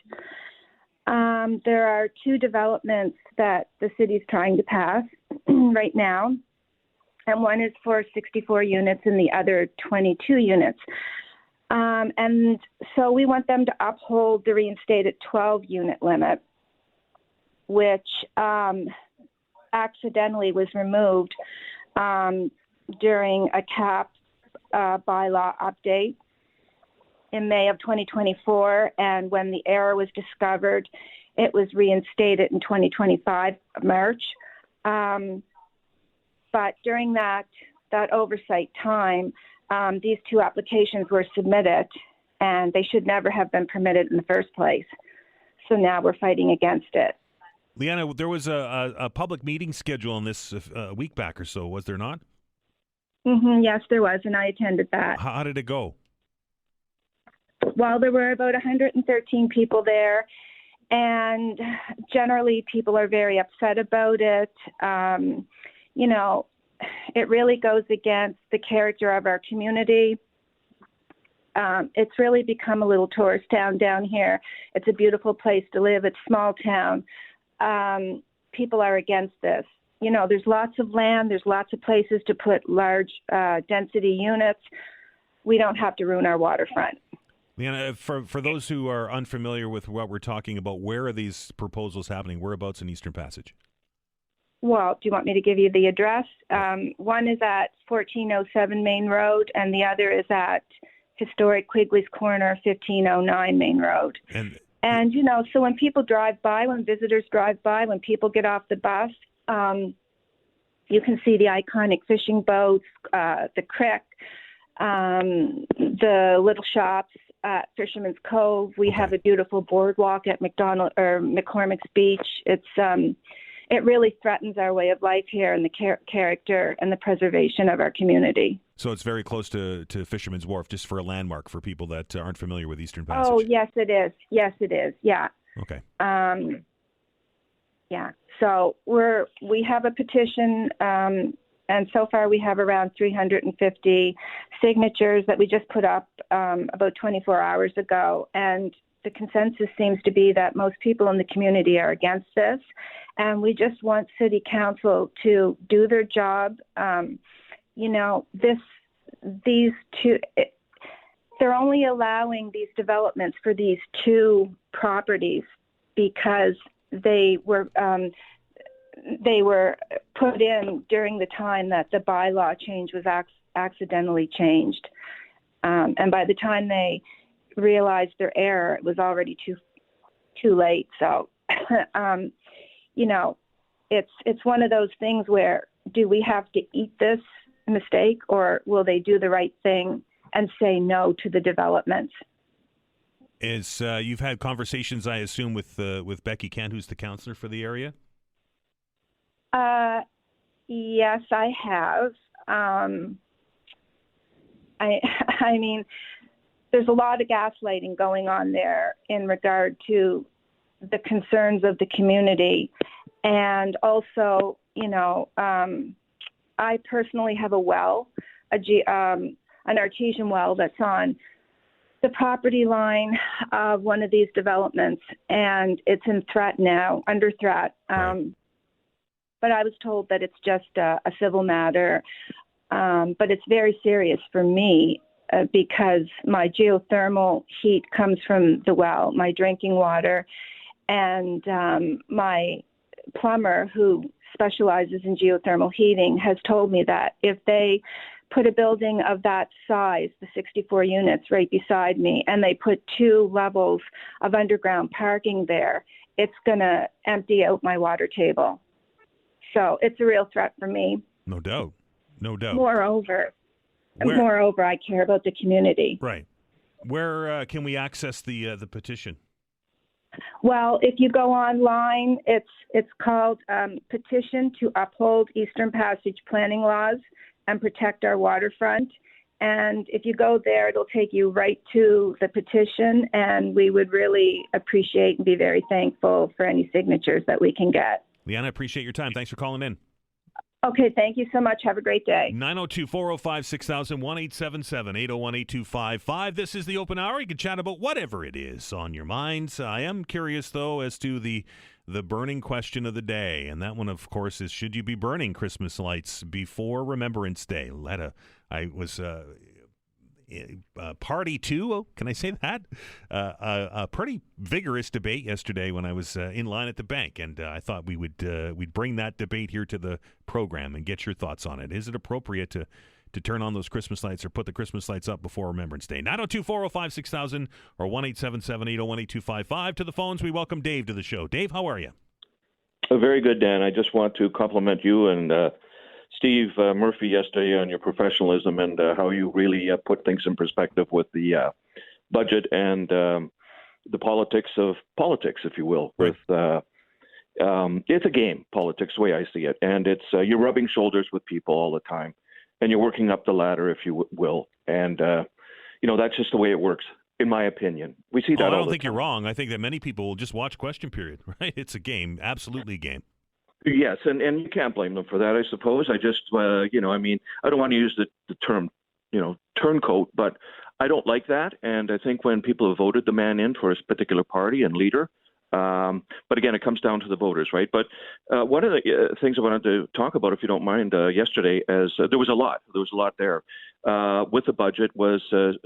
There are two developments that the city is trying to pass right now, and one is for 64 units and the other 22 units. And so we want them to uphold the reinstated 12-unit limit, which accidentally was removed during a CAP bylaw update in May of 2024, and when the error was discovered, it was reinstated in 2025, March. But during that oversight time, these two applications were submitted, and they should never have been permitted in the first place. So now we're fighting against it. Leanna, there was a public meeting schedule on this a week back or so, was there not? Mm-hmm, yes, there was, and I attended that. How did it go? Well, there were about 113 people there, and generally people are very upset about it. You know, it really goes against the character of our community. It's really become a little tourist town down here. It's a beautiful place to live. It's a small town. People are against this. You know, there's lots of land. There's lots of places to put large density units. We don't have to ruin our waterfront. Leanna, for those who are unfamiliar with what we're talking about, where are these proposals happening? Whereabouts in Eastern Passage? Well, do you want me to give you the address? One is at 1407 Main Road, and the other is at historic Quigley's Corner, 1509 Main Road. And so when people drive by, when visitors drive by, when people get off the bus, you can see the iconic fishing boats, the creek, the little shops at Fisherman's Cove. We have a beautiful boardwalk at McCormick's Beach. It really threatens our way of life here and the character and the preservation of our community. So it's very close to Fisherman's Wharf, just for a landmark for people that aren't familiar with Eastern Passage. Oh, yes, it is. Yes, it is. Yeah. Okay. Yeah. So we have a petition, and so far we have around 350 signatures that we just put up about 24 hours ago. And the consensus seems to be that most people in the community are against this. And we just want City Council to do their job. These two, they're only allowing these developments for these two properties because they were put in during the time that the bylaw change was accidentally changed. And by the time they realized their error, it was already too late. So, it's one of those things where, do we have to eat this mistake, or will they do the right thing and say no to the developments? You've had conversations, I assume, with Becky Kent, who's the councillor for the area? Yes, I have. I mean, there's a lot of gaslighting going on there in regard to the concerns of the community. And also, I personally have a well, an artesian well that's on the property line of one of these developments, and it's in threat now, under threat. Right. But I was told that it's just a civil matter, but it's very serious for me because my geothermal heat comes from the well, my drinking water, and my plumber, who specializes in geothermal heating, has told me that if they put a building of that size, the 64 units right beside me, and they put 2 levels of underground parking there, it's going to empty out my water table. So it's a real threat for me. No doubt. Moreover, I care about the community. Right. Where can we access the petition? Well, if you go online, it's called Petition to Uphold Eastern Passage Planning Laws and Protect Our Waterfront. And if you go there, it'll take you right to the petition, and we would really appreciate and be very thankful for any signatures that we can get. Leanna, I appreciate your time. Thanks for calling in. Okay, thank you so much. Have a great day. 902-405-6000, 1-877-801-8255. This is the Open Hour. You can chat about whatever it is on your minds. I am curious, though, as to the burning question of the day. And that one, of course, is, should you be burning Christmas lights before Remembrance Day? I was party to, can I say that? A pretty vigorous debate yesterday when I was in line at the bank, and I thought we'd bring that debate here to the program and get your thoughts on it. Is it appropriate to turn on those Christmas lights or put the Christmas lights up before Remembrance Day? 902-405-6000 or 1-877-801-8255. To the phones, we welcome Dave to the show. Dave, how are you? Very good, Dan. I just want to compliment you and Steve Murphy yesterday on your professionalism and how you really put things in perspective with the budget and the politics of politics, if you will. Right. With it's a game, politics, the way I see it, and it's you're rubbing shoulders with people all the time, and you're working up the ladder, if you will, and that's just the way it works, in my opinion. We see that. I don't think you're wrong. I think that many people will just watch Question Period. Right? It's a game, absolutely a game. Yes, and you can't blame them for that, I suppose. I just, I don't want to use the term, turncoat, but I don't like that. And I think when people have voted the man in for a particular party and leader, but again, it comes down to the voters, right? But one of the things I wanted to talk about, if you don't mind, yesterday, as there was a lot there with the budget, was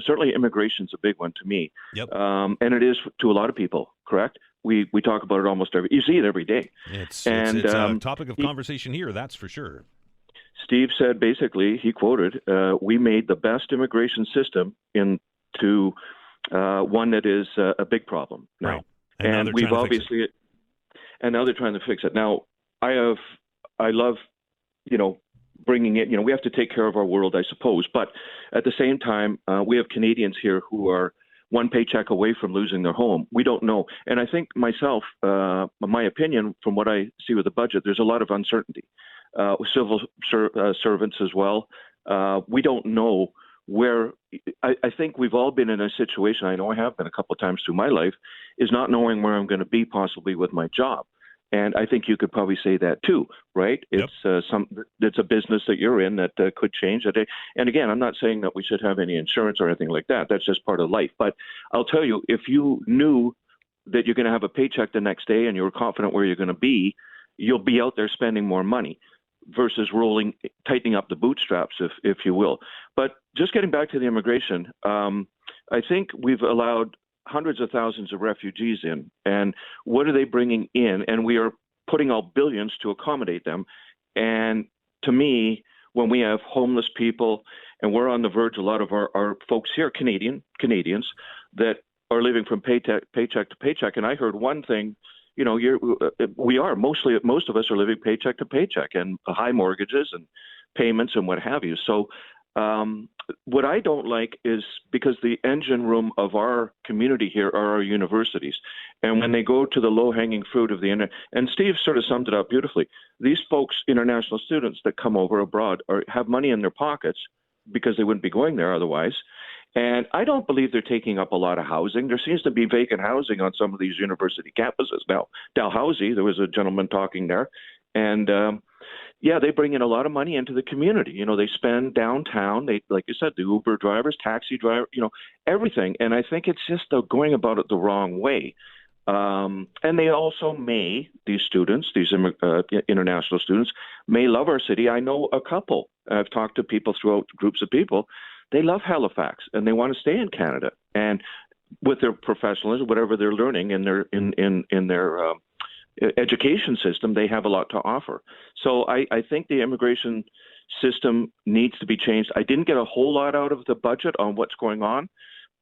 certainly immigration's a big one to me. Yep. And it is to a lot of people, correct? we talk about it almost you see it every day. It's a topic of conversation here, that's for sure. Steve said, basically, he quoted, we made the best immigration system into one that is a big problem now. Right. And we've obviously, and now they're trying to fix it. Now, I love, bringing it, we have to take care of our world, I suppose. But at the same time, we have Canadians here who are one paycheck away from losing their home. We don't know. And I think myself, my opinion, from what I see with the budget, there's a lot of uncertainty. With civil servants as well. We don't know where. I think we've all been in a situation, I know I have been a couple of times through my life, is not knowing where I'm going to be possibly with my job. And I think you could probably say that too, right? Yep. It's a business that you're in that could change. And again, I'm not saying that we should have any insurance or anything like that. That's just part of life. But I'll tell you, if you knew that you're going to have a paycheck the next day and you were confident where you're going to be, you'll be out there spending more money versus tightening up the bootstraps, if you will. But just getting back to the immigration, I think we've allowed hundreds of thousands of refugees in. And what are they bringing in? And we are putting out billions to accommodate them. And to me, when we have homeless people, and we're on the verge, a lot of our folks here, Canadians, that are living from paycheck to paycheck. And I heard one thing, most of us are living paycheck to paycheck, and high mortgages and payments and what have you. So what I don't like is, because the engine room of our community here are our universities. And when they go to the low-hanging fruit of and Steve sort of summed it up beautifully, these folks, international students that come over abroad, have money in their pockets because they wouldn't be going there otherwise. And I don't believe they're taking up a lot of housing. There seems to be vacant housing on some of these university campuses now. Dalhousie, there was a gentleman talking there. And, they bring in a lot of money into the community. They spend downtown. They, like you said, the Uber drivers, taxi drivers, everything. And I think it's just going about it the wrong way. And they also these students, these international students, may love our city. I know a couple. I've talked to people throughout groups of people. They love Halifax and they want to stay in Canada. And with their professionalism, whatever they're learning in their education system, they have a lot to offer. So I think the immigration system needs to be changed. I didn't get a whole lot out of the budget on what's going on,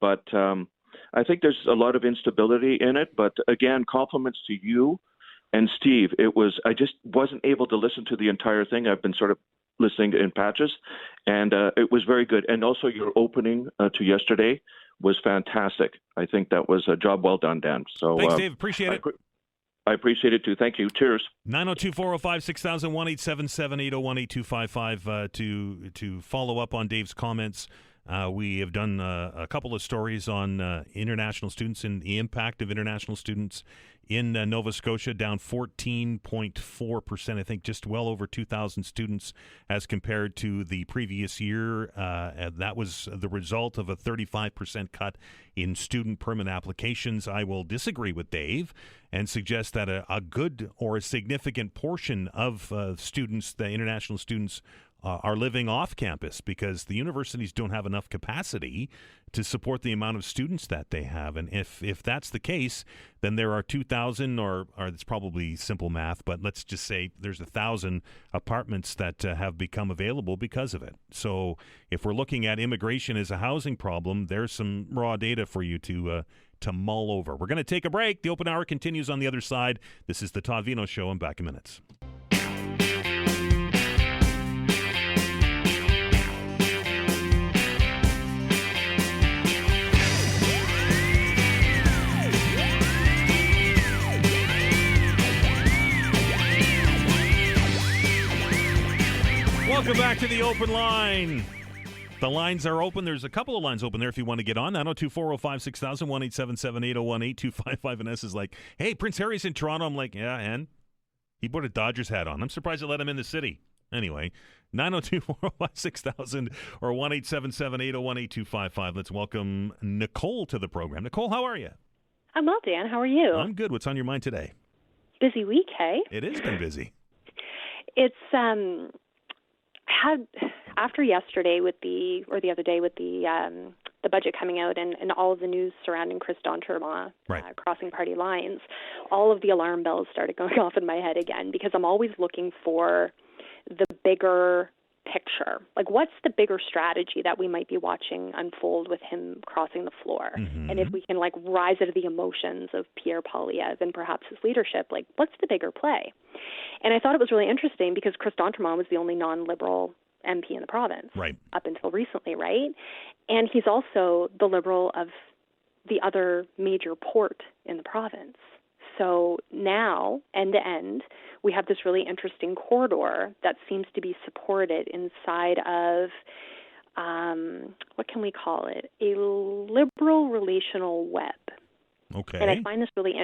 but I think there's a lot of instability in it. But again, compliments to you and Steve. I just wasn't able to listen to the entire thing. I've been sort of listening in patches, and it was very good. And also your opening to yesterday was fantastic. I think that was a job well done, Dan. So thanks, Dave. Appreciate it. I appreciate it too. Thank you. Cheers. 902-405-6000, 1-877-801-8255 to follow up on Dave's comments. We have done a couple of stories on international students and the impact of international students in Nova Scotia, down 14.4%. I think just well over 2,000 students as compared to the previous year. That was the result of a 35% cut in student permit applications. I will disagree with Dave and suggest that a good or a significant portion of students, the international students, are living off campus because the universities don't have enough capacity to support the amount of students that they have. And if that's the case, then there are 2,000, or it's probably simple math, but let's just say there's 1,000 apartments that have become available because of it. So if we're looking at immigration as a housing problem, there's some raw data for you to mull over. We're going to take a break. The open hour continues on the other side. This is the Todd Veinotte Show. I'm back in minutes. Welcome back to the open line. The lines are open. There's a couple of lines open there if you want to get on. 902-405-6000, 1-877-801-8255. Vanessa's like, hey, Prince Harry's in Toronto. I'm like, yeah, and he put a Dodgers hat on. I'm surprised they let him in the city. Anyway, 902-405-6000 or 1-877-801-8255. Let's welcome Nicole to the program. Nicole, how are you? I'm well, Dan. How are you? I'm good. What's on your mind today? Busy week, hey? It has been busy. It's after yesterday the other day with the the budget coming out and all of the news surrounding Chris Donterma crossing party lines, all of the alarm bells started going off in my head again, because I'm always looking for the bigger picture. Like, what's the bigger strategy that we might be watching unfold with him crossing the floor? Mm-hmm. And if we can, like, rise out of the emotions of Pierre Poilievre and perhaps his leadership, like, what's the bigger play? And I thought it was really interesting because Chris Donterma was the only non-Liberal MP in the province up until recently, right? And he's also the Liberal of the other major port in the province. So now, end to end, we have this really interesting corridor that seems to be supported inside of, what can we call it? A liberal relational web. Okay. And I find this really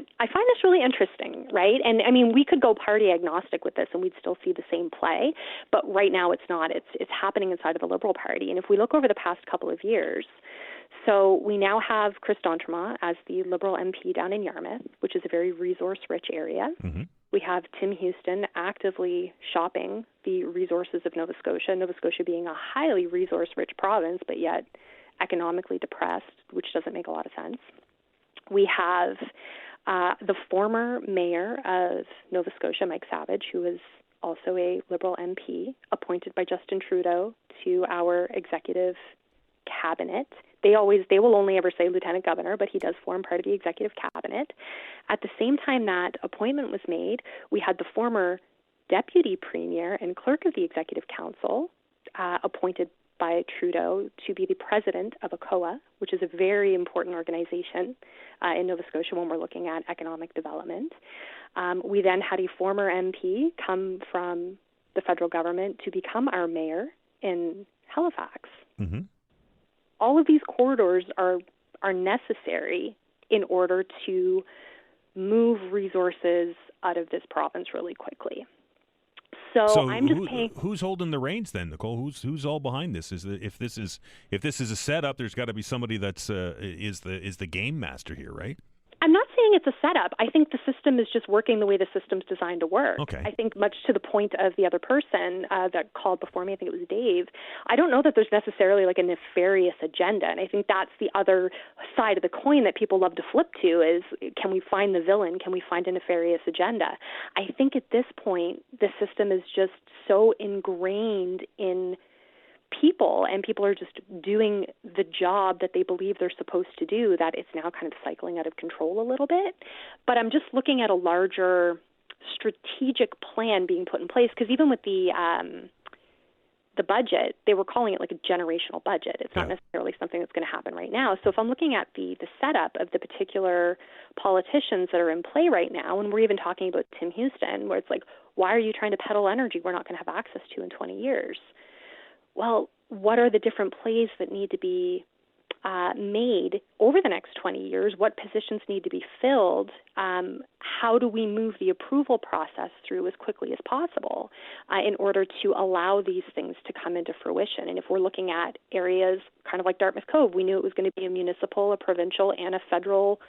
interesting, right? And I mean, we could go party agnostic with this, and we'd still see the same play. But right now, it's not. It's happening inside of the Liberal Party. And if we look over the past couple of years, so we now have Chris Donterma as the Liberal MP down in Yarmouth, which is a very resource-rich area. Mm-hmm. We have Tim Houston actively shopping the resources of Nova Scotia being a highly resource-rich province, but yet economically depressed, which doesn't make a lot of sense. We have the former mayor of Nova Scotia, Mike Savage, who is also a Liberal MP, appointed by Justin Trudeau to our executive cabinet. They will only ever say lieutenant governor, but he does form part of the executive cabinet. At the same time that appointment was made, we had the former deputy premier and clerk of the executive council appointed by Trudeau to be the president of ACOA, which is a very important organization in Nova Scotia when we're looking at economic development. We then had a former MP come from the federal government to become our mayor in Halifax. Mm-hmm. All of these corridors are necessary in order to move resources out of this province really quickly. So I'm just who's holding the reins then, Nicole? Who's all behind this? If this is a setup, there's got to be somebody that's is the game master here, right? I'm not saying it's a setup. I think the system is just working the way the system's designed to work. Okay. I think much to the point of the other person that called before me, I think it was Dave, I don't know that there's necessarily like a nefarious agenda. And I think that's the other side of the coin that people love to flip to is, can we find the villain? Can we find a nefarious agenda? I think at this point, the system is just so ingrained in people, and people are just doing the job that they believe they're supposed to do, that it's now kind of cycling out of control a little bit. But I'm just looking at a larger strategic plan being put in place, because even with the budget, they were calling it like a generational budget. It's not necessarily something that's going to happen right now. So if I'm looking at the setup of the particular politicians that are in play right now, and we're even talking about Tim Houston, where it's like, why are you trying to peddle energy we're not going to have access to in 20 years? Well, what are the different plays that need to be made over the next 20 years? What positions need to be filled? How do we move the approval process through as quickly as possible in order to allow these things to come into fruition? And if we're looking at areas kind of like Dartmouth Cove, we knew it was going to be a municipal, a provincial, and a federal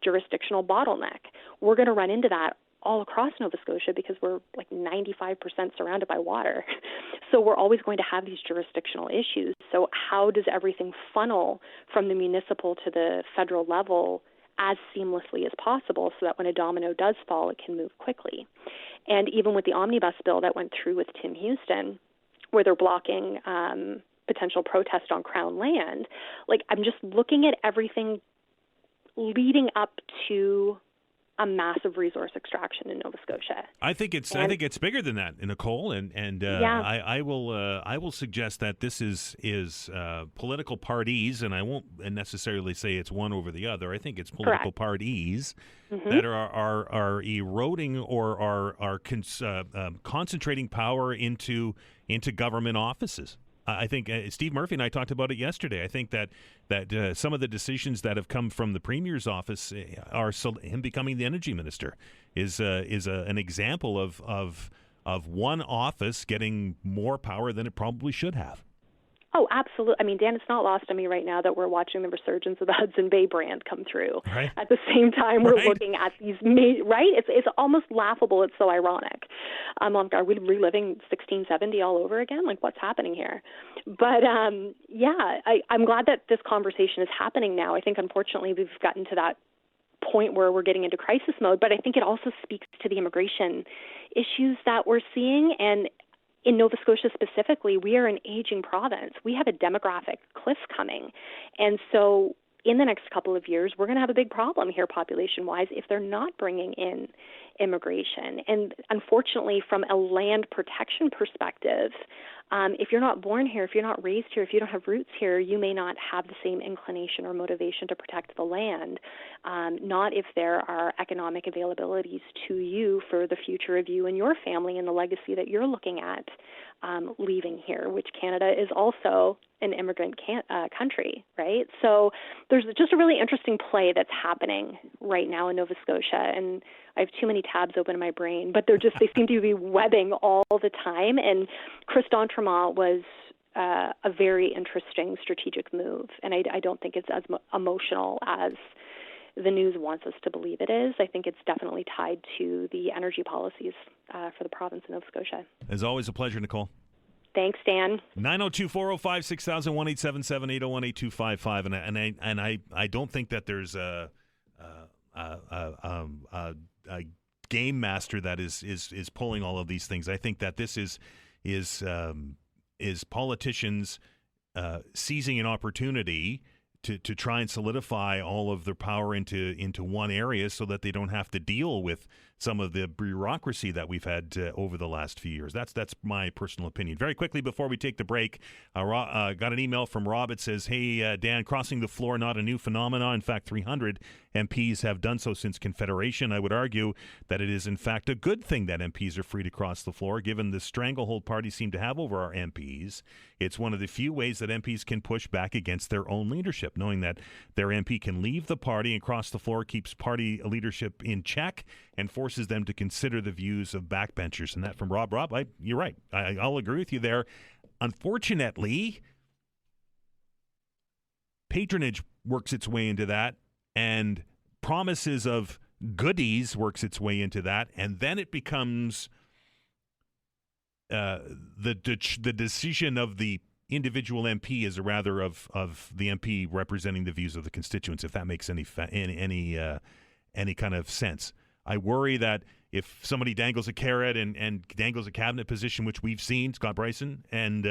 jurisdictional bottleneck. We're going to run into that all across Nova Scotia because we're like 95% surrounded by water. So we're always going to have these jurisdictional issues. So how does everything funnel from the municipal to the federal level as seamlessly as possible so that when a domino does fall, it can move quickly? And even with the omnibus bill that went through with Tim Houston, where they're blocking potential protest on Crown land, like I'm just looking at everything leading up to a massive resource extraction in Nova Scotia. I think it's bigger than that, Nicole, and I will suggest that this is political parties, and I won't necessarily say it's one over the other. I think it's political parties that are eroding or are concentrating power into government offices. I think Steve Murphy and I talked about it yesterday. I think that some of the decisions that have come from the Premier's office are him becoming the energy minister is an example of one office getting more power than it probably should have. Oh, absolutely. I mean, Dan, it's not lost on me right now that we're watching the resurgence of the Hudson Bay brand come through. Right. At the same time, we're looking at these, right? It's almost laughable. It's so ironic. Are we reliving 1670 all over again? Like, what's happening here? But, I'm glad that this conversation is happening now. I think, unfortunately, we've gotten to that point where we're getting into crisis mode, but I think it also speaks to the immigration issues that we're seeing. And in Nova Scotia specifically, we are an aging province. We have a demographic cliff coming. And so in the next couple of years, we're going to have a big problem here population-wise if they're not bringing in immigration. And unfortunately, from a land protection perspective, if you're not born here, if you're not raised here, if you don't have roots here, you may not have the same inclination or motivation to protect the land, not if there are economic availabilities to you for the future of you and your family and the legacy that you're looking at leaving here, which Canada is also an immigrant country, right? So there's just a really interesting play that's happening right now in Nova Scotia, and I have too many tabs open in my brain, but they seem to be webbing all the time. And Chris d'Entremont was a very interesting strategic move, and I don't think it's as emotional as the news wants us to believe it is. I think it's definitely tied to the energy policies for the province of Nova Scotia. As always, a pleasure, Nicole. Thanks, Dan. 902-405-6000, 1-877-801-8255. And I don't think that there's a game master that is pulling all of these things. I think that this is politicians seizing an opportunity to try and solidify all of their power into one area so that they don't have to deal with some of the bureaucracy that we've had over the last few years. That's my personal opinion. Very quickly, before we take the break, got an email from Rob. It says, hey, Dan, crossing the floor, not a new phenomenon. In fact, 300 MPs have done so since Confederation. I would argue that it is, in fact, a good thing that MPs are free to cross the floor, given the stranglehold parties seem to have over our MPs. It's one of the few ways that MPs can push back against their own leadership. Knowing that their MP can leave the party and cross the floor keeps party leadership in check and forces them to consider the views of backbenchers. And that from Rob. Rob, you're right. I'll agree with you there. Unfortunately, patronage works its way into that, and promises of goodies works its way into that, and then it becomes the decision of the individual MP is rather of the MP representing the views of the constituents, if that makes any kind of sense. I worry that if somebody dangles a carrot and dangles a cabinet position, which we've seen, Scott Bryson, and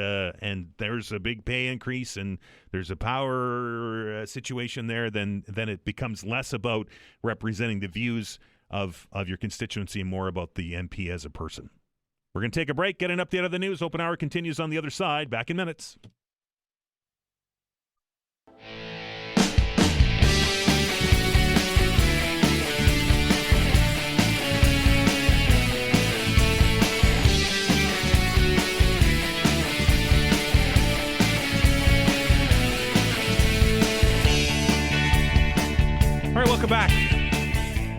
there's a big pay increase and there's a power situation there, then it becomes less about representing the views of your constituency and more about the MP as a person. We're going to take a break, get an update of the news. Open Hour continues on the other side. Back in minutes. All right, welcome back.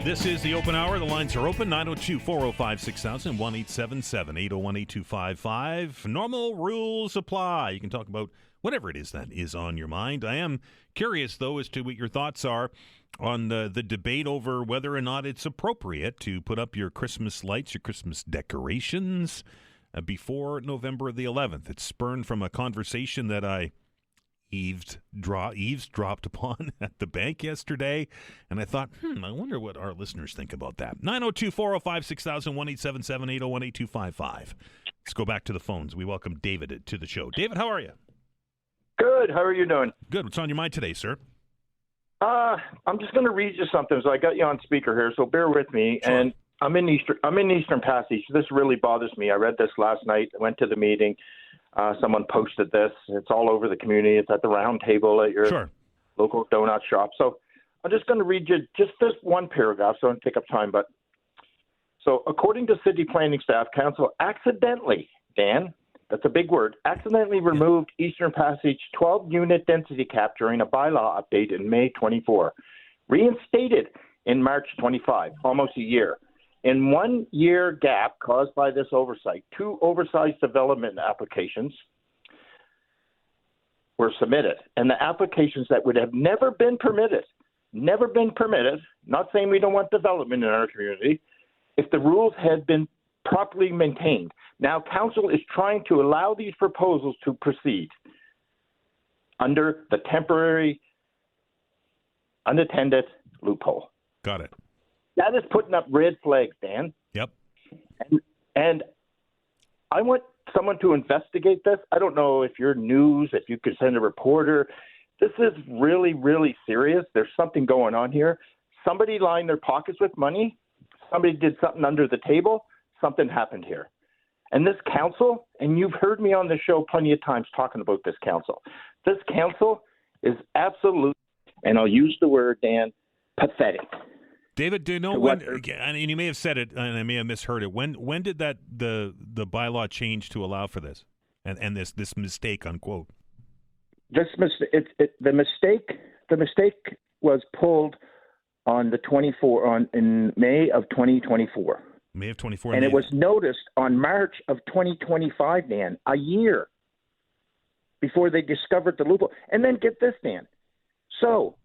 This is the Open Hour. The lines are open, 902-405-6000, 1-877-801-8255. Normal rules apply. You can talk about whatever it is that is on your mind. I am curious, though, as to what your thoughts are on the debate over whether or not it's appropriate to put up your Christmas lights, your Christmas decorations before November the 11th. It's spurned from a conversation that I eavesdropped upon at the bank yesterday, and I thought, I wonder what our listeners think about that. 902-405-6000, 1-877-801-8255. Let's go back to the phones. We welcome David to the show. David, how are you? Good. How are you doing? Good. What's on your mind today, sir? I'm just going to read you something. So I got you on speaker here, so bear with me. Sure. And I'm in Eastern Passage. This really bothers me. I read this last night. I went to the meeting. Someone posted this. It's all over the community. It's at the round table at your local donut shop. So I'm just going to read you just this one paragraph, so I don't take up time. But so according to City Planning Staff, Council accidentally, Dan, that's a big word, accidentally removed Eastern Passage 12-unit density cap during a bylaw update in May 24, reinstated in March 25, almost a year. In 1 year gap caused by this oversight, 2 oversized development applications were submitted, and the applications that would have never been permitted, not saying we don't want development in our community, if the rules had been properly maintained. Now, council is trying to allow these proposals to proceed under the temporary unattended loophole. Got it. That is putting up red flags, Dan. Yep. And I want someone to investigate this. I don't know if you're news, if you could send a reporter. This is really, really serious. There's something going on here. Somebody lined their pockets with money. Somebody did something under the table. Something happened here. And this council, and you've heard me on the show plenty of times talking about this council. This council is absolute, and I'll use the word, Dan, pathetic. David, do you know when? And you may have said it, and I may have misheard it. When did that the bylaw change to allow for this, and this mistake, unquote? The mistake was pulled on in May of 2024. May of 24, and it was noticed on March of 2025, Dan, a year before they discovered the loophole. And then get this, Dan. So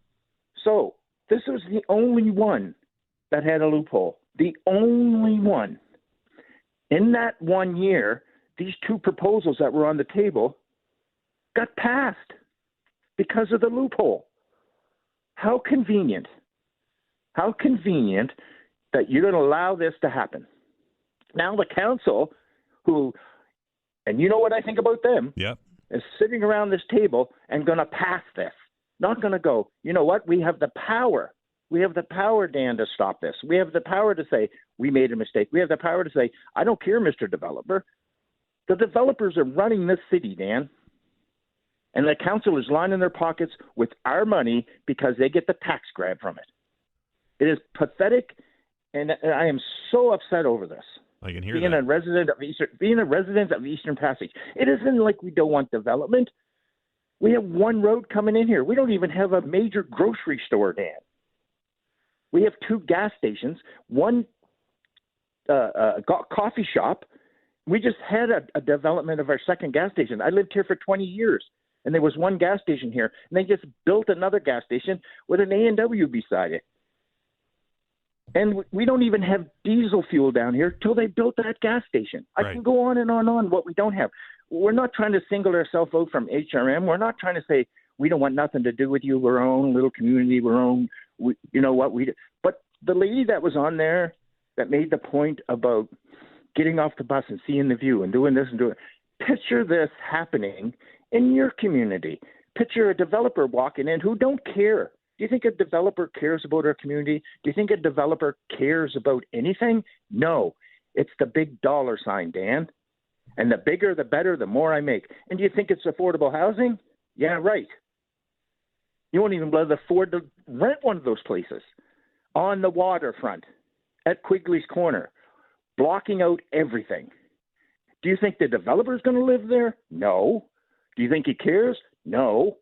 this was the only one that had a loophole. The only one. In that 1 year, these two proposals that were on the table got passed because of the loophole. How convenient. How convenient that you're going to allow this to happen. Now the council, and you know what I think about them, is sitting around this table and going to pass this. Not going to go, you know what, we have the power. We have the power, Dan, to stop this. We have the power to say, we made a mistake. We have the power to say, I don't care, Mr. Developer. The developers are running this city, Dan. And the council is lining their pockets with our money because they get the tax grab from it. It is pathetic, and I am so upset over this. I can hear being that. Being a resident of Eastern Passage. It isn't like we don't want development. We have one road coming in here. We don't even have a major grocery store, Dan. We have two gas stations, one coffee shop. We just had a development of our second gas station. I lived here for 20 years, and there was one gas station here, and they just built another gas station with an A&W beside it. And we don't even have diesel fuel down here till they built that gas station. I can go on and on what we don't have. We're not trying to single ourselves out from HRM. We're not trying to say we don't want nothing to do with you. We're our own little community. You know what? But the lady that was on there that made the point about getting off the bus and seeing the view and doing this and doing – picture this happening in your community. Picture a developer walking in who don't care. Do you think a developer cares about our community? Do you think a developer cares about anything? No. It's the big dollar sign, Dan. And the bigger, the better, the more I make. And do you think it's affordable housing? Yeah, right. You won't even be able to afford to rent one of those places on the waterfront at Quigley's Corner, blocking out everything. Do you think the developer's going to live there? No. Do you think he cares? No.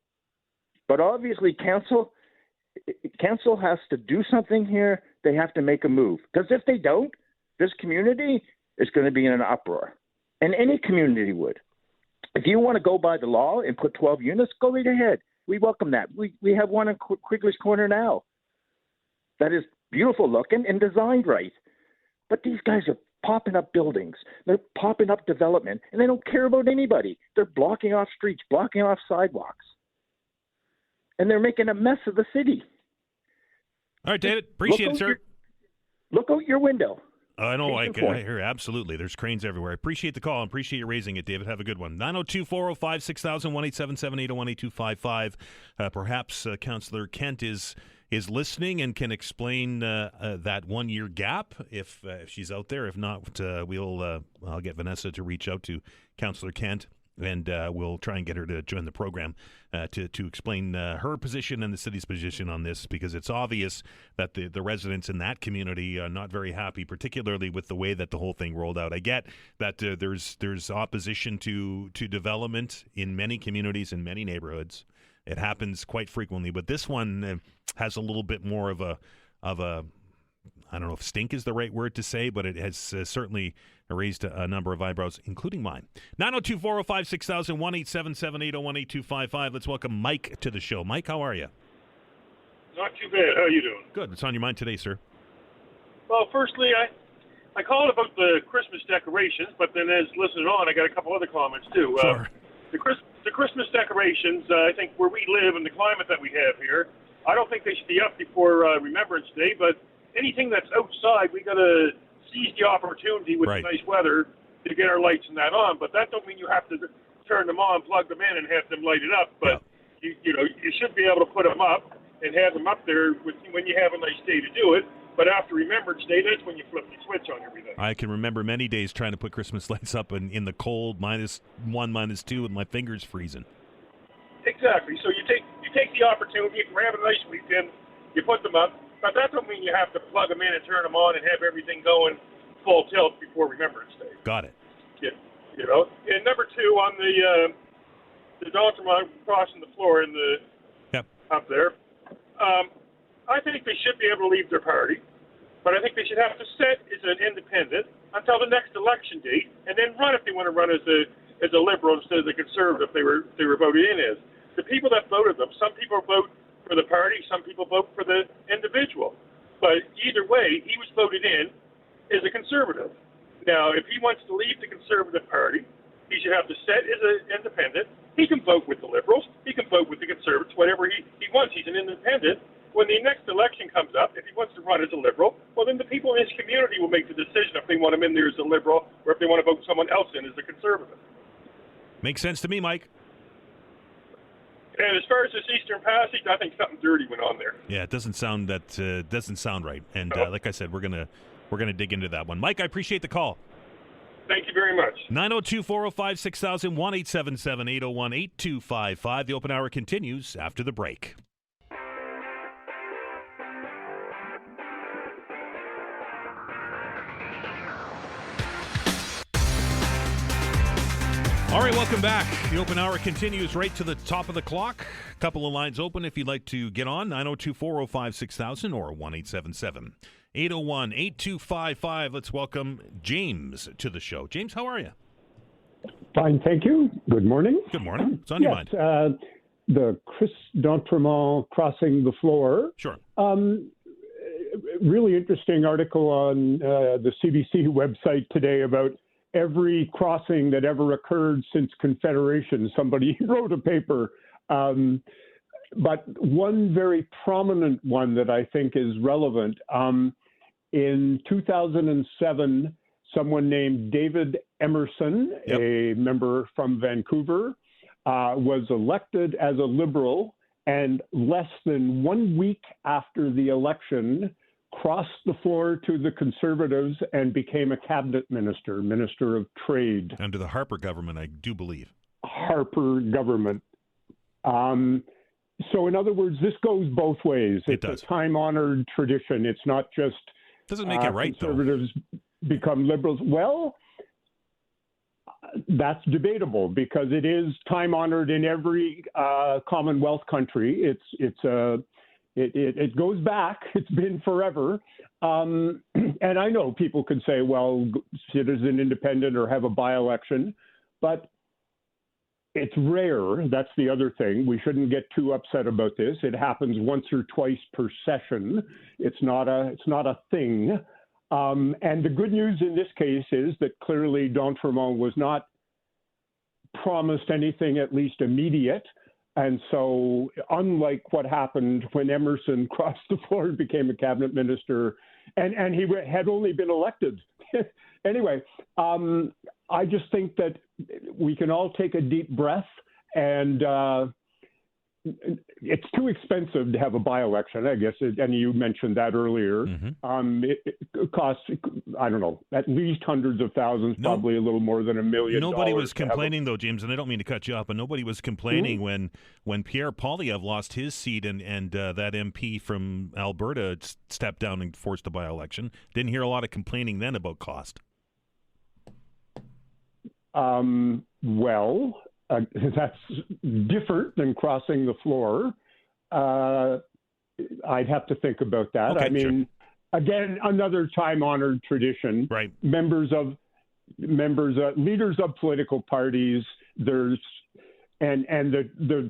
But obviously, council has to do something here. They have to make a move. Because if they don't, this community is going to be in an uproar. And any community would. If you want to go by the law and put 12 units, go right ahead. We welcome that. We have one in Quigley's Corner now that is beautiful looking and designed right. But these guys are popping up buildings. They're popping up development, and they don't care about anybody. They're blocking off streets, blocking off sidewalks. And they're making a mess of the city. All right, David. Appreciate it, sir. Look out your window. I know, I hear absolutely. There's cranes everywhere. I appreciate the call and appreciate you raising it, David. Have a good one. 902-405-6000, 1-877-801-8255. Perhaps Councillor Kent is listening and can explain that 1 year gap if she's out there. If not, I'll get Vanessa to reach out to Councillor Kent. And we'll try and get her to join the program to explain her position and the city's position on this, because it's obvious that the residents in that community are not very happy, particularly with the way that the whole thing rolled out. I get that there's opposition to development in many communities, in many neighborhoods. It happens quite frequently, but this one has a little bit more of a I don't know if stink is the right word to say, but it has certainly raised a number of eyebrows, including mine. 902-405-6000, 1-877-801-8255. Let's welcome Mike to the show. Mike, how are you? Not too bad. How are you doing? Good. What's on your mind today, sir? Well, firstly, I called about the Christmas decorations, but then as listening on, I got a couple other comments too. Sure. The Christmas decorations, I think where we live and the climate that we have here, I don't think they should be up before Remembrance Day, but anything that's outside, we got to seize the opportunity with the nice weather to get our lights and that on. But that don't mean you have to turn them on, plug them in, and have them lighted up. But you should be able to put them up and have them up there when you have a nice day to do it. But after Remembrance Day, that's when you flip the switch on everything. I can remember many days trying to put Christmas lights up in the cold, -1, -2, with my fingers freezing. Exactly. So you take the opportunity, if we're having a nice weekend, you put them up. But that don't mean you have to plug them in and turn them on and have everything going full tilt before Remembrance Day. Got it. Yeah, And number two, on the Dalhousie crossing the floor in the up there, I think they should be able to leave their party, but I think they should have to sit as an independent until the next election date, and then run if they want to run as a Liberal instead of the Conservative they were voted in as. The people that voted them, some people vote for the party, some people vote for the individual. But either way, he was voted in as a Conservative. Now, if he wants to leave the Conservative Party, he should have to sit as an independent. He can vote with the Liberals. He can vote with the Conservatives, whatever he wants. He's an independent. When the next election comes up, if he wants to run as a Liberal, well, then the people in his community will make the decision if they want him in there as a Liberal or if they want to vote someone else in as a Conservative. Makes sense to me, Mike. And as far as this Eastern Passage, I think something dirty went on there. Yeah, it doesn't sound right. And like I said, we're gonna dig into that one. Mike, I appreciate the call. Thank you very much. 902-405-6000, 1-877-801-8255. The open hour continues after the break. All right, welcome back. The open hour continues right to the top of the clock. A couple of lines open if you'd like to get on, 902-405-6000 or 1-877-801-8255. Let's welcome James to the show. James, how are you? Fine, thank you. Good morning. Good morning. What's on your mind? The Chris d'Entremont crossing the floor. Sure. Really interesting article on the CBC website today about every crossing that ever occurred since Confederation. Somebody wrote a paper. But one very prominent one that I think is relevant, in 2007, someone named David Emerson, a member from Vancouver, was elected as a Liberal, and less than 1 week after the election, crossed the floor to the Conservatives and became a cabinet minister, Minister of Trade. Under the Harper government, I do believe. Harper government. So in other words, this goes both ways. It's a time-honored tradition. It's not just doesn't make it right, Conservatives become Liberals. Well, that's debatable because it is time-honored in every Commonwealth country. It goes back. It's been forever. And I know people could say, well, sit as an independent or have a by-election, but it's rare. That's the other thing. We shouldn't get too upset about this. It happens once or twice per session. It's not a thing. And the good news in this case is that clearly d'Entremont was not promised anything at least immediate. And so unlike what happened when Emerson crossed the floor and became a cabinet minister, and he had only been elected. Anyway, I just think that we can all take a deep breath, and it's too expensive to have a by-election, I guess, and you mentioned that earlier. Mm-hmm. It costs, I don't know, at least hundreds of thousands, probably a little more than $1 million. Nobody was complaining, though, James, and I don't mean to cut you off, but nobody was complaining when Pierre Poilievre lost his seat and that MP from Alberta stepped down and forced a by-election. Didn't hear a lot of complaining then about cost. That's different than crossing the floor. I'd have to think about that. Okay, again, another time-honored tradition. Right. Leaders of political parties. The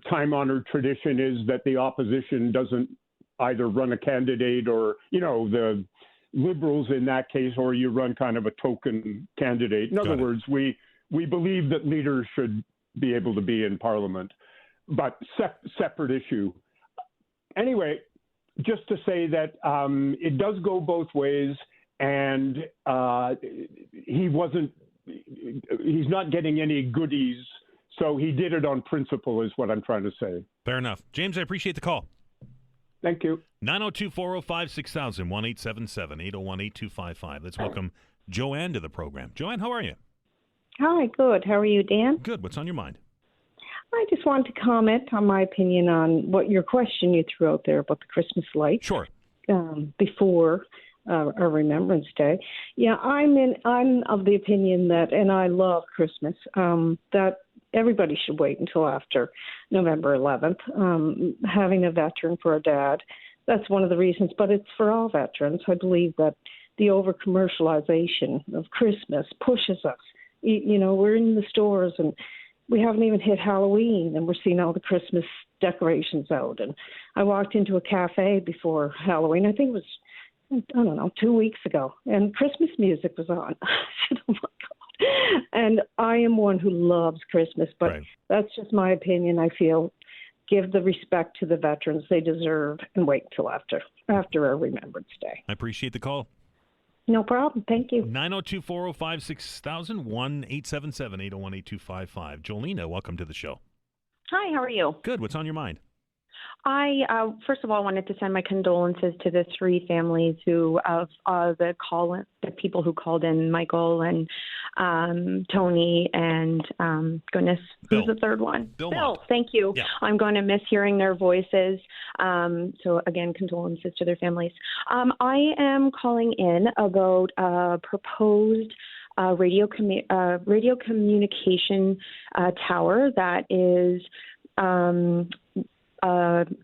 time-honored tradition is that the opposition doesn't either run a candidate or, the Liberals in that case, or you run kind of a token candidate. In other words, we believe that leaders should be able to be in Parliament, but separate issue. Anyway, just to say that it does go both ways, and he's not getting any goodies, so he did it on principle is what I'm trying to say. Fair enough. James, I appreciate the call. Thank you. 902-405-6000, 1-877-801-8255. Let's welcome Joanne to the program. Joanne, how are you? Hi, good. How are you, Dan? Good. What's on your mind? I just wanted to comment on my opinion on what your question you threw out there about the Christmas lights. Sure. Before our Remembrance Day. Yeah, I'm of the opinion that, and I love Christmas, that everybody should wait until after November 11th. Having a veteran for a dad, that's one of the reasons, but it's for all veterans. I believe that the over-commercialization of Christmas pushes us. We're in the stores and we haven't even hit Halloween and we're seeing all the Christmas decorations out. And I walked into a cafe before Halloween, I think it was, 2 weeks ago, and Christmas music was on. I said, oh my God. And I am one who loves Christmas, but That's just my opinion. I feel give the respect to the veterans they deserve and wait until after our Remembrance Day. I appreciate the call. No problem. Thank you. 902-405-6000, 1-877-801-8255. Jolena, welcome to the show. Hi, how are you? Good. What's on your mind? I first of all wanted to send my condolences to the three families of the people who called in, Michael and Tony and goodness, Bill. who's the third one? Bill. Thank you. Yeah. I'm going to miss hearing their voices. So again, condolences to their families. I am calling in about a proposed radio communication tower that is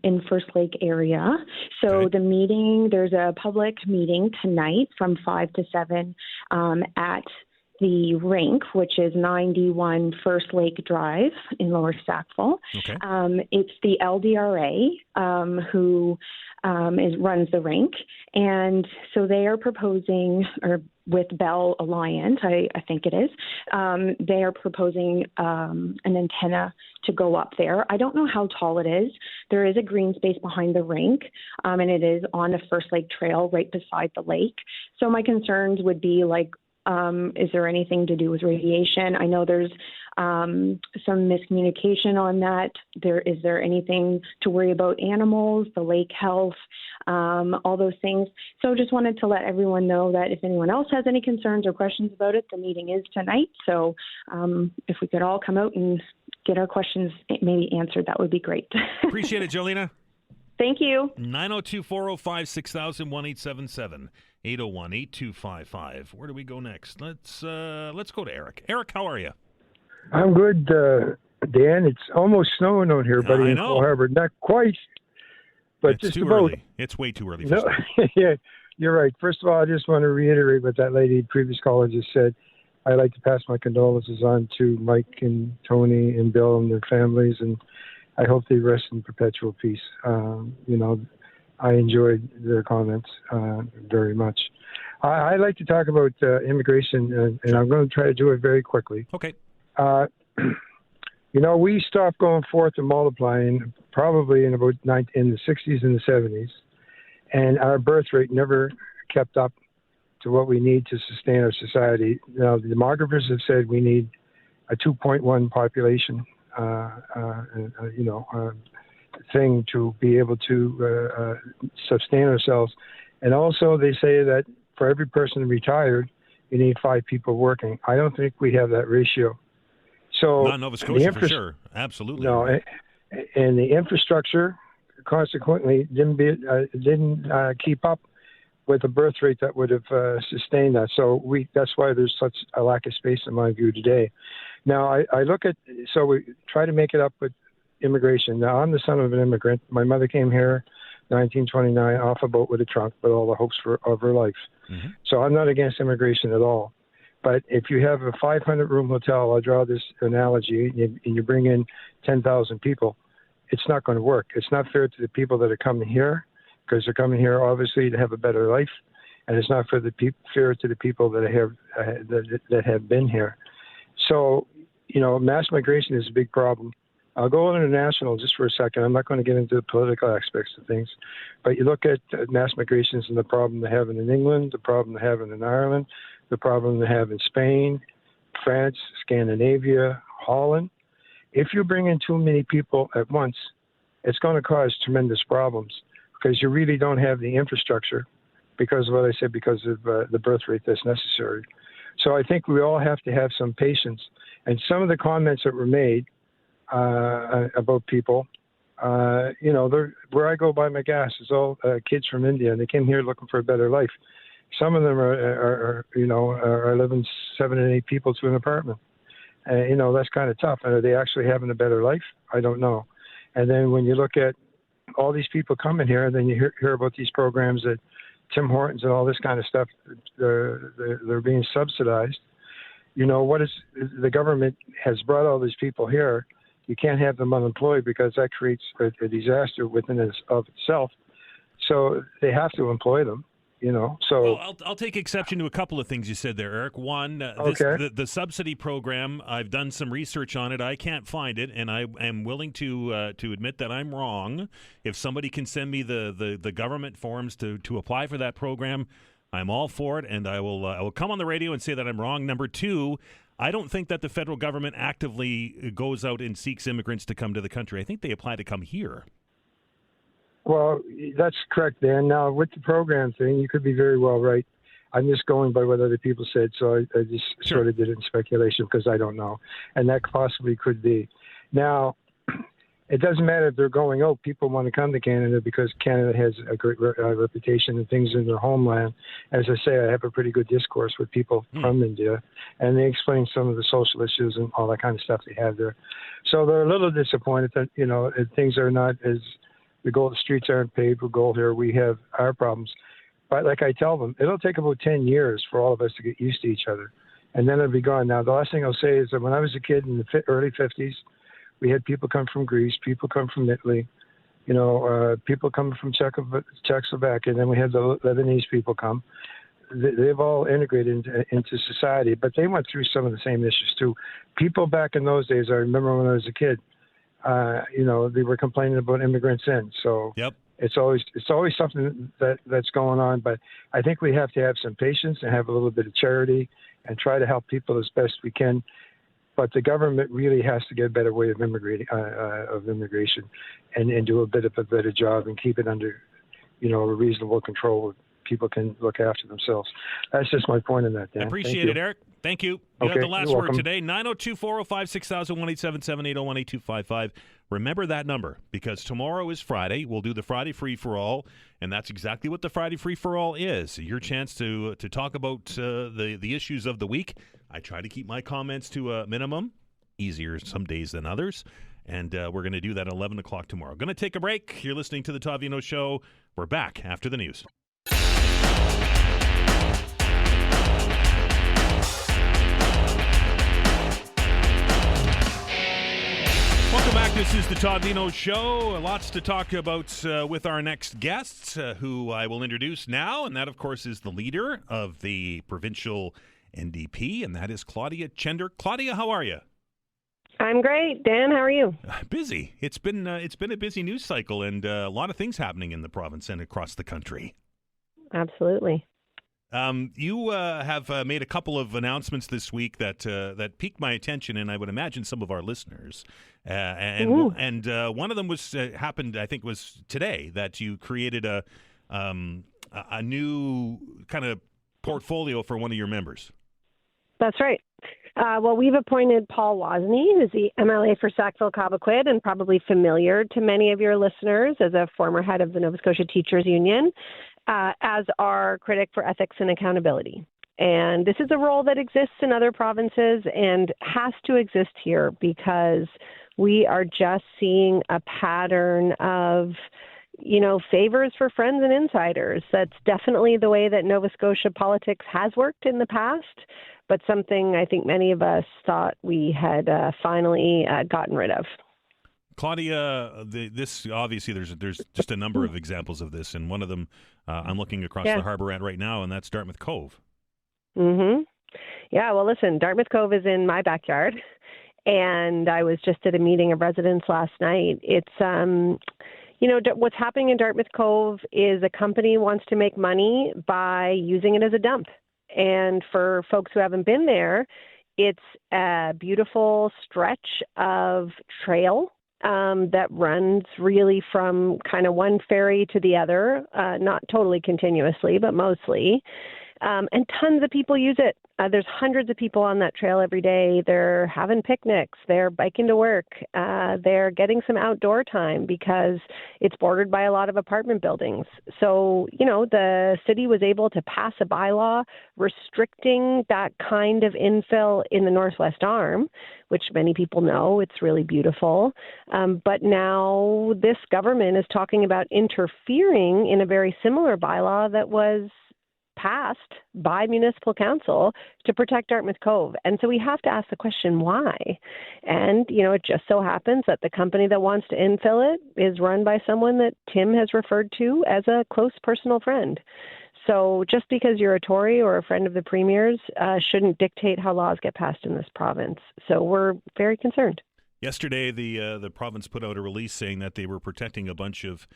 in First Lake area. So the meeting, there's a public meeting tonight from 5 to 7 at the rink, which is 91 First Lake Drive in Lower Sackville. Okay. It's the LDRA who runs the rink. And so they are proposing, or with Bell Alliance, I think it is, they are proposing an antenna to go up there. I don't know how tall it is. There is a green space behind the rink, and it is on the First Lake Trail right beside the lake. So my concerns would be is there anything to do with radiation? I know there's some miscommunication on that. Is there anything to worry about animals, the lake health, all those things? So just wanted to let everyone know that if anyone else has any concerns or questions about it, the meeting is tonight. So if we could all come out and get our questions maybe answered, that would be great. Appreciate it, Jolena. Thank you. 902-405-6000, 1-877-801-8255. Where do we go next? Let's go to Eric. Eric, how are you? I'm good, Dan. It's almost snowing out here, buddy, in Fall Harbor. Not quite, but it's just too about. Early. It's way too early for snow. Yeah, you're right. First of all, I just want to reiterate what that lady, previous caller, just said. I'd like to pass my condolences on to Mike and Tony and Bill and their families, and I hope they rest in perpetual peace. I enjoyed their comments very much. I'd like to talk about immigration, and I'm going to try to do it very quickly. Okay. We stopped going forth and multiplying probably in the 60s and the 70s, and our birth rate never kept up to what we need to sustain our society. Now, the demographers have said we need a 2.1 population thing to be able to sustain ourselves. And also they say that for every person retired, you need 5 people working. I don't think we have that ratio. So not Nova Scotia for sure. Absolutely. No, and the infrastructure consequently didn't keep up with a birth rate that would have sustained that. So that's why there's such a lack of space in my view today. Now, we try to make it up with immigration. Now, I'm the son of an immigrant. My mother came here 1929, off a boat with a trunk, with all the hopes of her life. Mm-hmm. So I'm not against immigration at all. But if you have a 500-room hotel, I'll draw this analogy, and you bring in 10,000 people, it's not going to work. It's not fair to the people that are coming here, because they're coming here obviously to have a better life, and it's not fair to the people that have been here. So, mass migration is a big problem. I'll go international just for a second. I'm not going to get into the political aspects of things, but you look at mass migrations and the problem they're having in England, the problem they're having in Ireland, the problem they have in Spain, France, Scandinavia, Holland. If you bring in too many people at once, it's going to cause tremendous problems because you really don't have the infrastructure because of what I said, because of the birth rate that's necessary. So I think we all have to have some patience. And some of the comments that were made about people, where I go buy my gas is all kids from India, and they came here looking for a better life. Some of them are living 7 and 8 people to an apartment. That's kind of tough. And are they actually having a better life? I don't know. And then when you look at all these people coming here, then you hear about these programs that Tim Hortons and all this kind of stuff, they're being subsidized. What is the government has brought all these people here? You can't have them unemployed because that creates a disaster within of itself. So they have to employ them. So well, I'll take exception to a couple of things you said there, Eric. One, the subsidy program, I've done some research on it. I can't find it, and I am willing to admit that I'm wrong. If somebody can send me the government forms to apply for that program, I'm all for it, and I will come on the radio and say that I'm wrong. Number two, I don't think that the federal government actively goes out and seeks immigrants to come to the country. I think they apply to come here. Well, that's correct, Dan. Now, with the program thing, you could be very well right. I'm just going by what other people said, so I just sort of did it in speculation because I don't know. And that possibly could be. Now, it doesn't matter if they're going, people want to come to Canada because Canada has a great reputation and things in their homeland. As I say, I have a pretty good discourse with people from India, and they explain some of the social issues and all that kind of stuff they have there. So they're a little disappointed that, things are not as... The streets aren't paved with gold here. We have our problems. But like I tell them, it'll take about 10 years for all of us to get used to each other. And then it'll be gone. Now, the last thing I'll say is that when I was a kid in the early 50s, we had people come from Greece, people come from Italy, people come from Czechoslovakia, and then we had the Lebanese people come. They've all integrated into society, but they went through some of the same issues too. People back in those days, I remember when I was a kid, they were complaining about immigrants in. So it's always something that's going on. But I think we have to have some patience and have a little bit of charity and try to help people as best we can. But the government really has to get a better way of immigration and do a bit of a better job and keep it under, a reasonable control. People can look after themselves. That's just my point in that, Dan. Appreciate it, Eric. Thank you. You have the last word today. 902-405-6000, 1-877-801-8255. Remember that number, because tomorrow is Friday. We'll do the Friday Free-for-All, and that's exactly what the Friday Free-for-All is. Your chance to talk about the issues of the week. I try to keep my comments to a minimum, easier some days than others, and we're going to do that at 11 o'clock tomorrow. Going to take a break. You're listening to the Todd Veinotte Show. We're back after the news. Welcome back. This is the Todd Veinotte Show. Lots to talk about with our next guest, who I will introduce now. And that, of course, is the leader of the provincial NDP, and that is Claudia Chender. Claudia, how are you? I'm great. Dan, how are you? Busy. It's been a busy news cycle and a lot of things happening in the province and across the country. Absolutely. You have made a couple of announcements this week that piqued my attention, and I would imagine some of our listeners. And one of them happened, I think, was today, that you created a new kind of portfolio for one of your members. That's right. Well, we've appointed Paul Wozni, who's the MLA for Sackville-Cobequid and probably familiar to many of your listeners as a former head of the Nova Scotia Teachers Union, as our critic for ethics and accountability. And this is a role that exists in other provinces and has to exist here because we are just seeing a pattern of favors for friends and insiders. That's definitely the way that Nova Scotia politics has worked in the past, but something I think many of us thought we had finally gotten rid of. Claudia, this obviously there's just a number of examples of this, and one of them I'm looking across the harbor at right now, and that's Dartmouth Cove. Mm-hmm. Yeah, well, listen, Dartmouth Cove is in my backyard, and I was just at a meeting of residents last night. It's what's happening in Dartmouth Cove is a company wants to make money by using it as a dump. And for folks who haven't been there, it's a beautiful stretch of trail that runs really from kind of one ferry to the other, not totally continuously, but mostly. And tons of people use it. There's hundreds of people on that trail every day. They're having picnics. They're biking to work. They're getting some outdoor time because it's bordered by a lot of apartment buildings. So, the city was able to pass a bylaw restricting that kind of infill in the Northwest Arm, which many people know. It's really beautiful. But now this government is talking about interfering in a very similar bylaw that was passed by municipal council to protect Dartmouth Cove. And so we have to ask the question, why? And, it just so happens that the company that wants to infill it is run by someone that Tim has referred to as a close personal friend. So just because you're a Tory or a friend of the Premier's shouldn't dictate how laws get passed in this province. So we're very concerned. Yesterday, the province put out a release saying that they were protecting a bunch of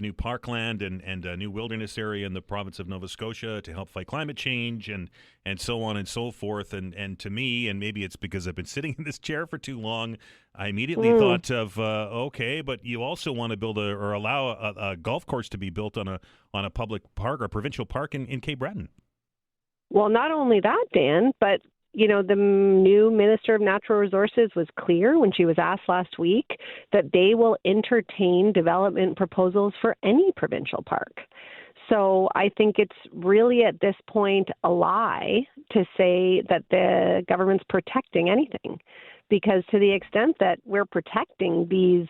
new parkland and a new wilderness area in the province of Nova Scotia to help fight climate change and so on and so forth. And to me, and maybe it's because I've been sitting in this chair for too long, I immediately thought of, okay, but you also want to build or allow a golf course to be built on a public park or provincial park in Cape Breton. Well, not only that, Dan, but the new Minister of Natural Resources was clear when she was asked last week that they will entertain development proposals for any provincial park. So I think it's really at this point a lie to say that the government's protecting anything, because to the extent that we're protecting these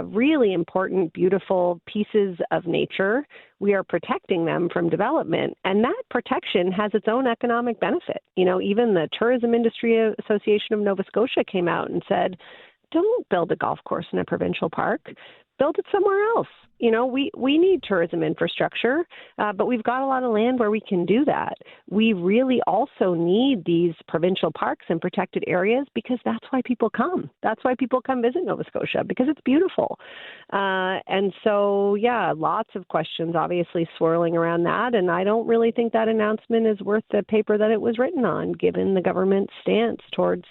really important, beautiful pieces of nature, we are protecting them from development. And that protection has its own economic benefit. Even the Tourism Industry Association of Nova Scotia came out and said, don't build a golf course in a provincial park. Build it somewhere else. We need tourism infrastructure, but we've got a lot of land where we can do that. We really also need these provincial parks and protected areas because that's why people come. That's why people come visit Nova Scotia, because it's beautiful. And so, lots of questions obviously swirling around that. And I don't really think that announcement is worth the paper that it was written on, given the government's stance towards,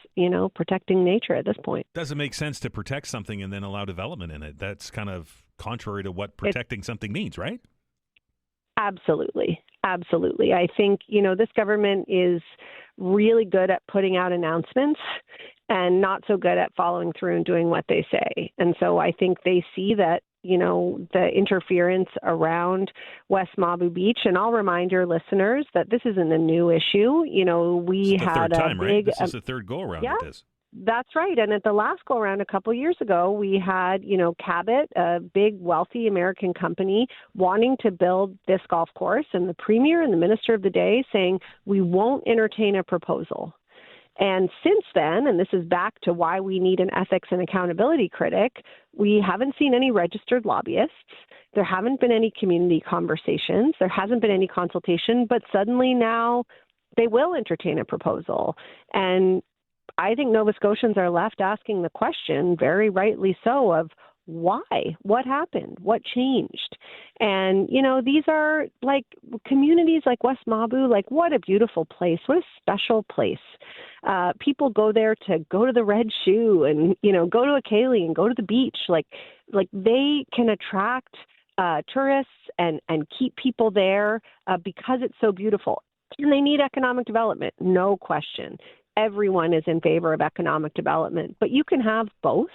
protecting nature at this point. Doesn't make sense to protect something and then allow development in it. That's kind of contrary to what protecting something means, right? Absolutely. Absolutely. I think, this government is really good at putting out announcements and not so good at following through and doing what they say. And so I think they see that, the interference around West Mabou Beach. And I'll remind your listeners that this isn't a new issue. We had a big... Right? This is the third go-around with this. That's right. And at the last go-around a couple of years ago, we had, Cabot, a big, wealthy American company, wanting to build this golf course, and the Premier and the Minister of the day saying, we won't entertain a proposal. And since then, and this is back to why we need an ethics and accountability critic, we haven't seen any registered lobbyists. There haven't been any community conversations. There hasn't been any consultation, but suddenly now they will entertain a proposal. And I think Nova Scotians are left asking the question, very rightly so, of why? What happened? What changed? And, these are like communities like West Mabou, like what a beautiful place, what a special place. People go there to go to the Red Shoe and, go to Akali and go to the beach. Like they can attract tourists and keep people there because it's so beautiful. And they need economic development, no question. Everyone is in favor of economic development, but you can have both.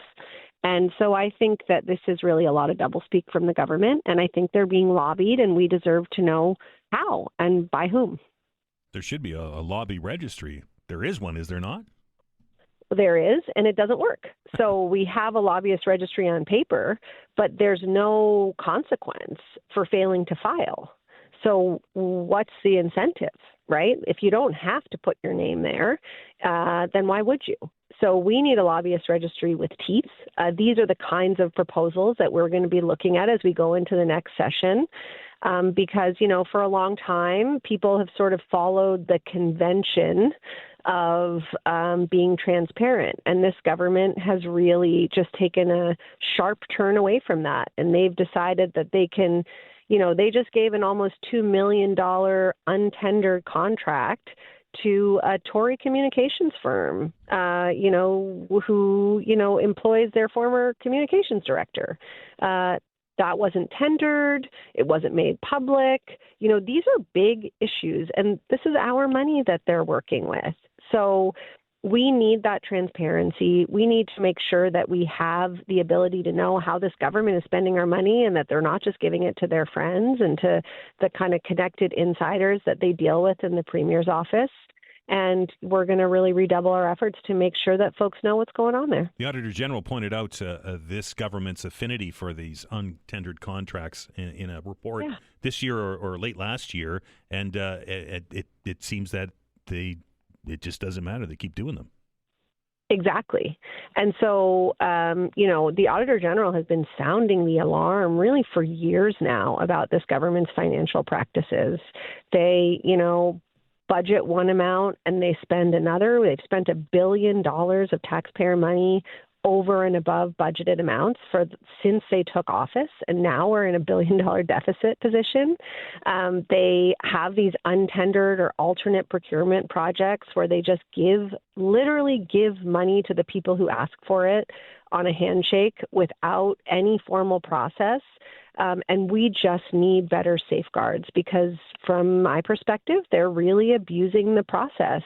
And so I think that this is really a lot of doublespeak from the government, and I think they're being lobbied, and we deserve to know how and by whom. There should be a lobby registry. There is one, is there not? there is, and it doesn't work. So we have a lobbyist registry on paper, but there's no consequence for failing to file. So what's the incentive, right? If you don't have to put your name there, then why would you? So we need a lobbyist registry with teeth. These are the kinds of proposals that we're going to be looking at as we go into the next session. Because, for a long time, people have sort of followed the convention of being transparent. And this government has really just taken a sharp turn away from that. And they've decided that they can, they just gave an almost $2 million untendered contract to a Tory communications firm, who, employs their former communications director. That wasn't tendered. It wasn't made public. These are big issues, and this is our money that they're working with. So we need that transparency. We need to make sure that we have the ability to know how this government is spending our money and that they're not just giving it to their friends and to the kind of connected insiders that they deal with in the Premier's office. And we're going to really redouble our efforts to make sure that folks know what's going on there. The Auditor General pointed out this government's affinity for these untendered contracts in a report this year or late last year, and it seems that it just doesn't matter. They keep doing them. Exactly. And so, the Auditor General has been sounding the alarm really for years now about this government's financial practices. They, budget one amount and they spend another. They've spent $1 billion of taxpayer money over and above budgeted amounts since they took office, and now we're in $1 billion deficit position. They have these untendered or alternate procurement projects where they just literally give money to the people who ask for it on a handshake without any formal process. And we just need better safeguards because from my perspective, they're really abusing the process.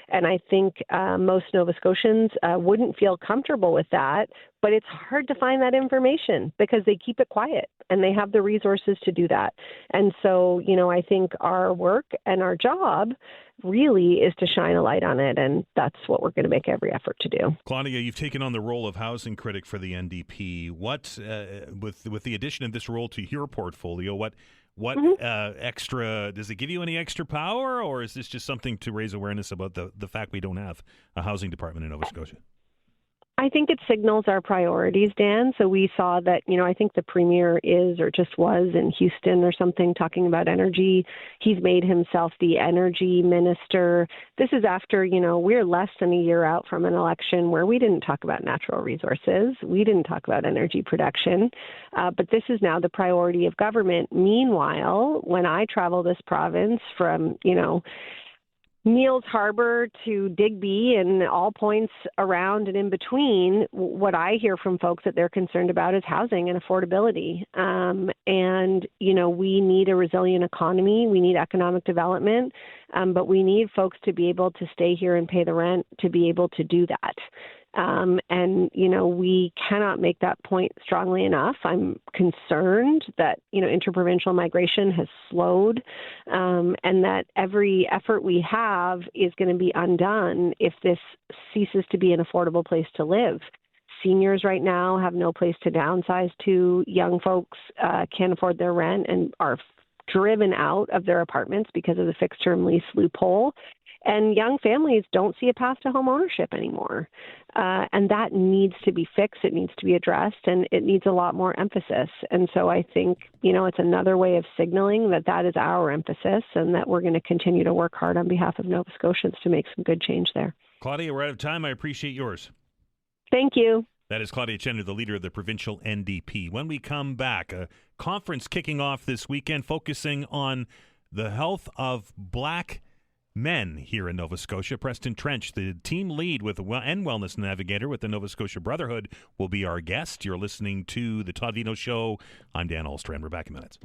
And I think most Nova Scotians wouldn't feel comfortable with that, but it's hard to find that information because they keep it quiet and they have the resources to do that. And so, I think our work and our job really is to shine a light on it, and that's what we're going to make every effort to do. Claudia, you've taken on the role of housing critic for the NDP. What, with the addition of this role to your portfolio, what extra, does it give you any extra power, or is this just something to raise awareness about the fact we don't have a housing department in Nova Scotia? I think it signals our priorities, Dan. So we saw that, I think the Premier is or just was in Houston or something talking about energy. He's made himself the energy minister. This is after, we're less than a year out from an election where we didn't talk about natural resources. We didn't talk about energy production. But this is now the priority of government. Meanwhile, when I travel this province from, Niels Harbor to Digby and all points around and in between, what I hear from folks that they're concerned about is housing and affordability. We need a resilient economy. We need economic development, but we need folks to be able to stay here and pay the rent to be able to do that. We cannot make that point strongly enough. I'm concerned that, interprovincial migration has slowed, and that every effort we have is going to be undone if this ceases to be an affordable place to live. Seniors right now have no place to downsize to. Young folks can't afford their rent and are driven out of their apartments because of the fixed-term lease loophole. And young families don't see a path to home ownership anymore. And that needs to be fixed. It needs to be addressed, and it needs a lot more emphasis. And so I think, it's another way of signaling that is our emphasis and that we're going to continue to work hard on behalf of Nova Scotians to make some good change there. Claudia, we're out of time. I appreciate yours. Thank you. That is Claudia Chender, the leader of the provincial NDP. When we come back, a conference kicking off this weekend focusing on the health of Black men here in Nova Scotia. Preston Trench, the team lead and wellness navigator with the Nova Scotia Brotherhood, will be our guest. You're listening to The Todd Veinotte Show. I'm Dan Ahlstrand. We're back in minutes.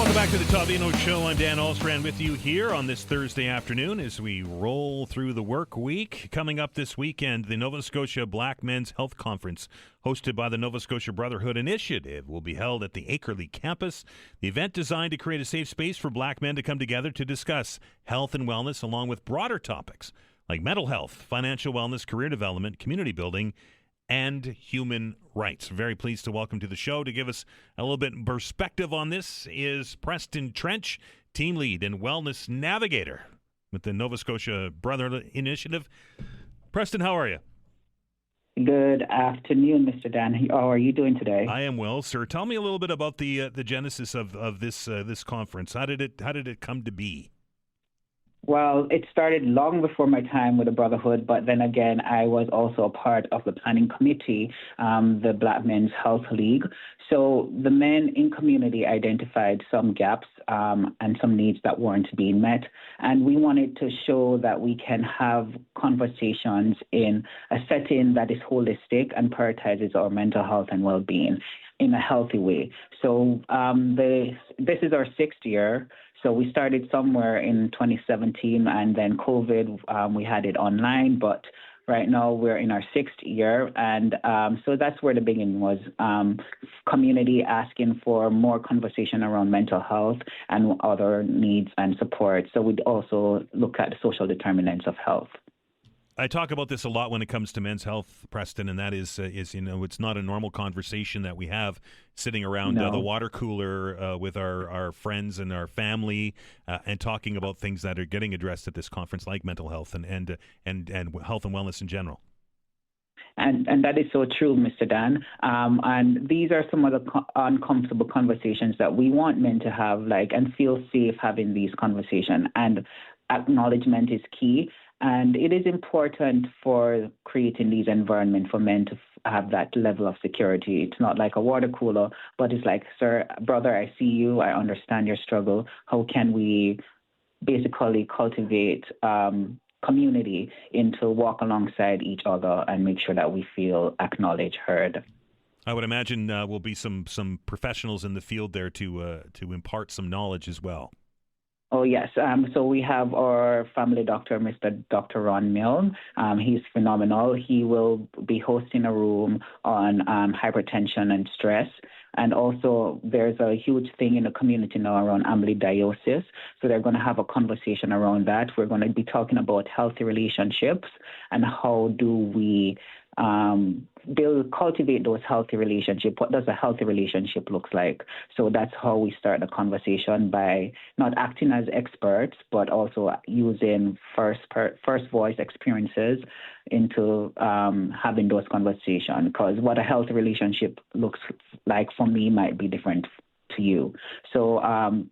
Welcome back to the Todd Veinotte Show. I'm Dan Alstrand with you here on this Thursday afternoon as we roll through the work week. Coming up this weekend, the Nova Scotia Black Men's Health Conference, hosted by the Nova Scotia Brotherhood Initiative, will be held at the Akerley campus. The event designed to create a safe space for black men to come together to discuss health and wellness, along with broader topics like mental health, financial wellness, career development, community building, and human rights. Very pleased to welcome to the show to give us a little bit of perspective on this is Preston Trench, team lead and wellness navigator with the Nova Scotia Brotherhood Initiative. Preston, how are you? Good afternoon, Mr. Dan. How are you doing today? I am well, sir. Tell me a little bit about the genesis of this conference. How did it come to be? Well, it started long before my time with the Brotherhood, but then again, I was also a part of the planning committee, the Black Men's Health League. So the men in community identified some gaps and some needs that weren't being met. And we wanted to show that we can have conversations in a setting that is holistic and prioritizes our mental health and well-being in a healthy way. So this is our 6th year. So we started somewhere in 2017, and then COVID, we had it online, but right now we're in our 6th year. And so that's where the beginning was, community asking for more conversation around mental health and other needs and support. So we'd also look at the social determinants of health. I talk about this a lot when it comes to men's health, Preston, and that is it's not a normal conversation that we have sitting around the water cooler with our friends and our family and talking about things that are getting addressed at this conference, like mental health and health and wellness in general. And that is so true, Mr. Dan. And these are some of the uncomfortable conversations that we want men to have, and feel safe having these conversations. And acknowledgement is key. And it is important for creating these environments for men to have that level of security. It's not like a water cooler, but it's like, sir, brother, I see you. I understand your struggle. How can we basically cultivate community into walk alongside each other and make sure that we feel acknowledged, heard? I would imagine will be some professionals in the field there to impart some knowledge as well. Oh, yes. So we have our family doctor, Mr. Dr. Ron Milne. He's phenomenal. He will be hosting a room on hypertension and stress. And also there's a huge thing in the community now around amyloidosis. So they're going to have a conversation around that. We're going to be talking about healthy relationships and how do we cultivate those healthy relationships. What does a healthy relationship look like? So that's how we start the conversation, by not acting as experts, but also using first voice experiences into having those conversations. Because what a healthy relationship looks like for me might be different to you. So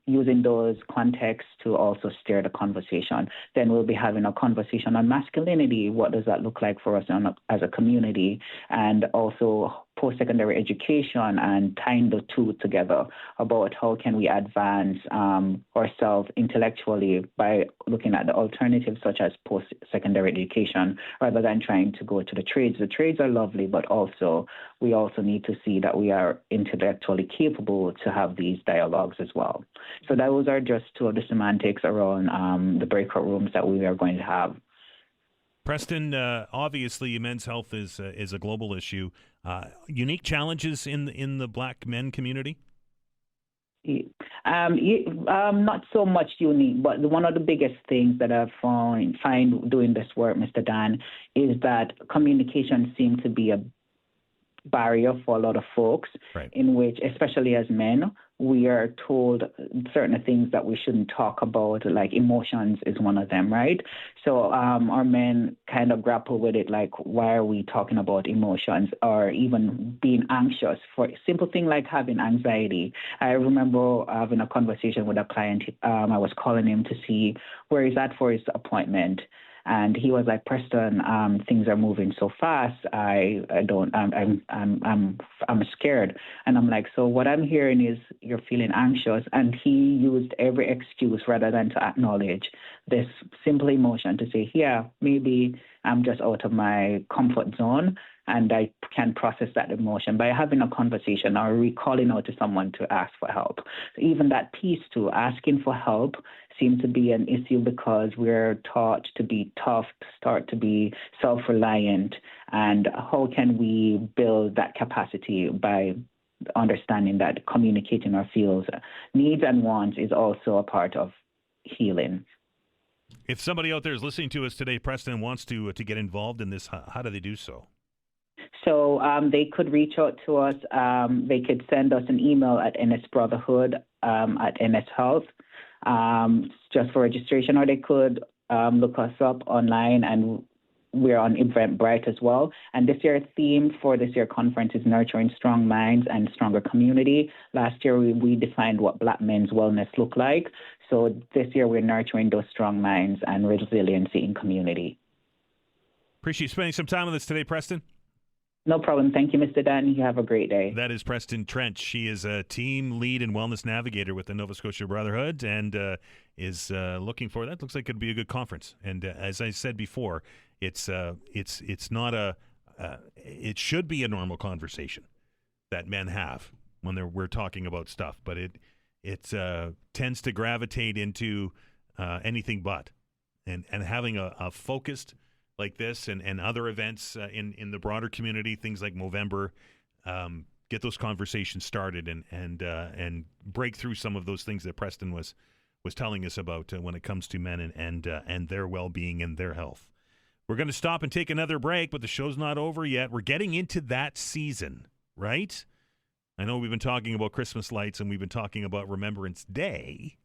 using those contexts to also steer the conversation. Then we'll be having a conversation on masculinity. What does that look like for us as a community? And also post-secondary education, and tying the two together about how can we advance ourselves intellectually by looking at the alternatives such as post-secondary education rather than trying to go to the trades. The trades are lovely, but also we also need to see that we are intellectually capable to have these dialogues as well. So those are just two of the semantics around the breakout rooms that we are going to have. Preston, obviously men's health is a global issue. Unique challenges in the black men community? Not so much unique, but one of the biggest things that I find doing this work, Mr. Dan, is that communication seems to be a barrier for a lot of folks, right, in which, especially as men, we are told certain things that we shouldn't talk about, like emotions is one of them, right? So our men kind of grapple with it, like, why are we talking about emotions, or even being anxious for a simple thing like having anxiety. I remember having a conversation with a client. I was calling him to see where he's at for his appointment. And he was like, Preston, things are moving so fast. I'm scared. And I'm like, so what I'm hearing is you're feeling anxious. And he used every excuse rather than to acknowledge this simple emotion to say, yeah, maybe I'm just out of my comfort zone, and I can process that emotion by having a conversation or recalling out to someone to ask for help. So even that piece too, asking for help, seems to be an issue because we're taught to be tough, start to be self-reliant, and how can we build that capacity by understanding that communicating our feels, needs and wants is also a part of healing. If somebody out there is listening to us today, Preston, wants to get involved in this, how do they do so? So they could reach out to us. They could send us an email at NS Brotherhood at NS Health just for registration, or they could look us up online, and we're on Eventbrite as well. And this year's theme for this year's conference is Nurturing Strong Minds and Stronger Community. Last year, we defined what Black men's wellness looked like. So this year, we're nurturing those strong minds and resiliency in community. Appreciate you spending some time with us today, Preston. No problem. Thank you, Mr. Dan. You have a great day. That is Preston Trench. She is a team lead and wellness navigator with the Nova Scotia Brotherhood, and is looking for that. Looks like it could be a good conference. And as I said before, it's not a. It should be a normal conversation that men have when we're talking about stuff, but it tends to gravitate into anything but, and having a focused like this and other events in the broader community, things like Movember, get those conversations started and break through some of those things that Preston was telling us about when it comes to men and their well-being and their health. We're going to stop and take another break, but the show's not over yet. We're getting into that season, right? I know we've been talking about Christmas lights and we've been talking about Remembrance Day,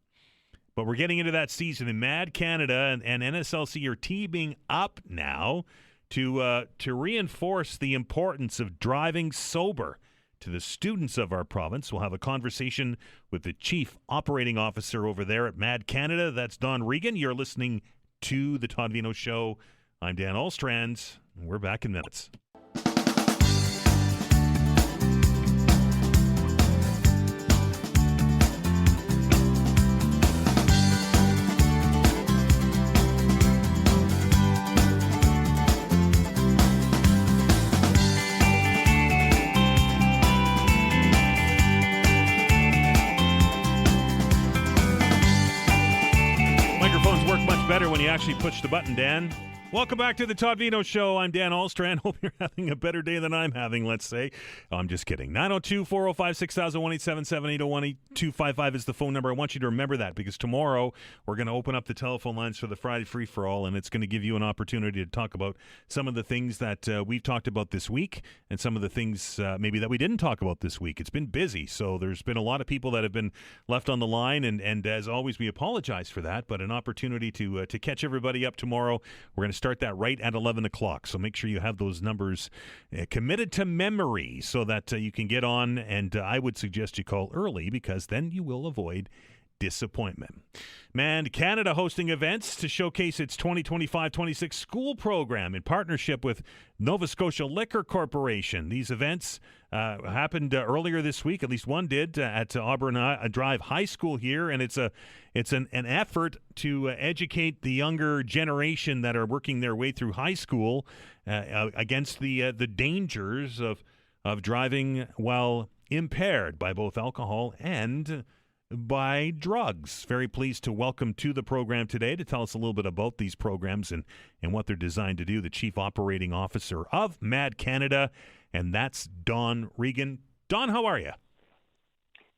but we're getting into that season, and Mad Canada and NSLC are teaming up now to reinforce the importance of driving sober to the students of our province. We'll have a conversation with the Chief Operating Officer over there at Mad Canada. That's Don Regan. You're listening to The Todd Veinotte Show. I'm Dan Alstrand, and we're back in minutes. Better when you actually push the button, Dan. Welcome back to the Todd Veinotte Show. I'm Dan Alstrand. Hope you're having a better day than I'm having, let's say. Oh, I'm just kidding. 902-405-6000, 1-877-801-8255 is the phone number. I want you to remember that, because tomorrow we're going to open up the telephone lines for the Friday Free-for-All, and it's going to give you an opportunity to talk about some of the things that we've talked about this week and some of the things maybe that we didn't talk about this week. It's been busy, so there's been a lot of people that have been left on the line, and as always, we apologize for that, but an opportunity to catch everybody up tomorrow. We're going to start that right at 11 o'clock, so make sure you have those numbers committed to memory so that you can get on, and I would suggest you call early, because then you will avoid disappointment. Mad Canada hosting events to showcase its 2025-26 school program in partnership with Nova Scotia Liquor Corporation. These events happened earlier this week. At least one did at Auburn Drive High School here, and it's an effort to educate the younger generation that are working their way through high school against the dangers of driving while impaired by both alcohol and by drugs. Very pleased to welcome to the program today to tell us a little bit about these programs and what they're designed to do, the Chief Operating Officer of Mad Canada, and that's Don Regan. Don, how are you?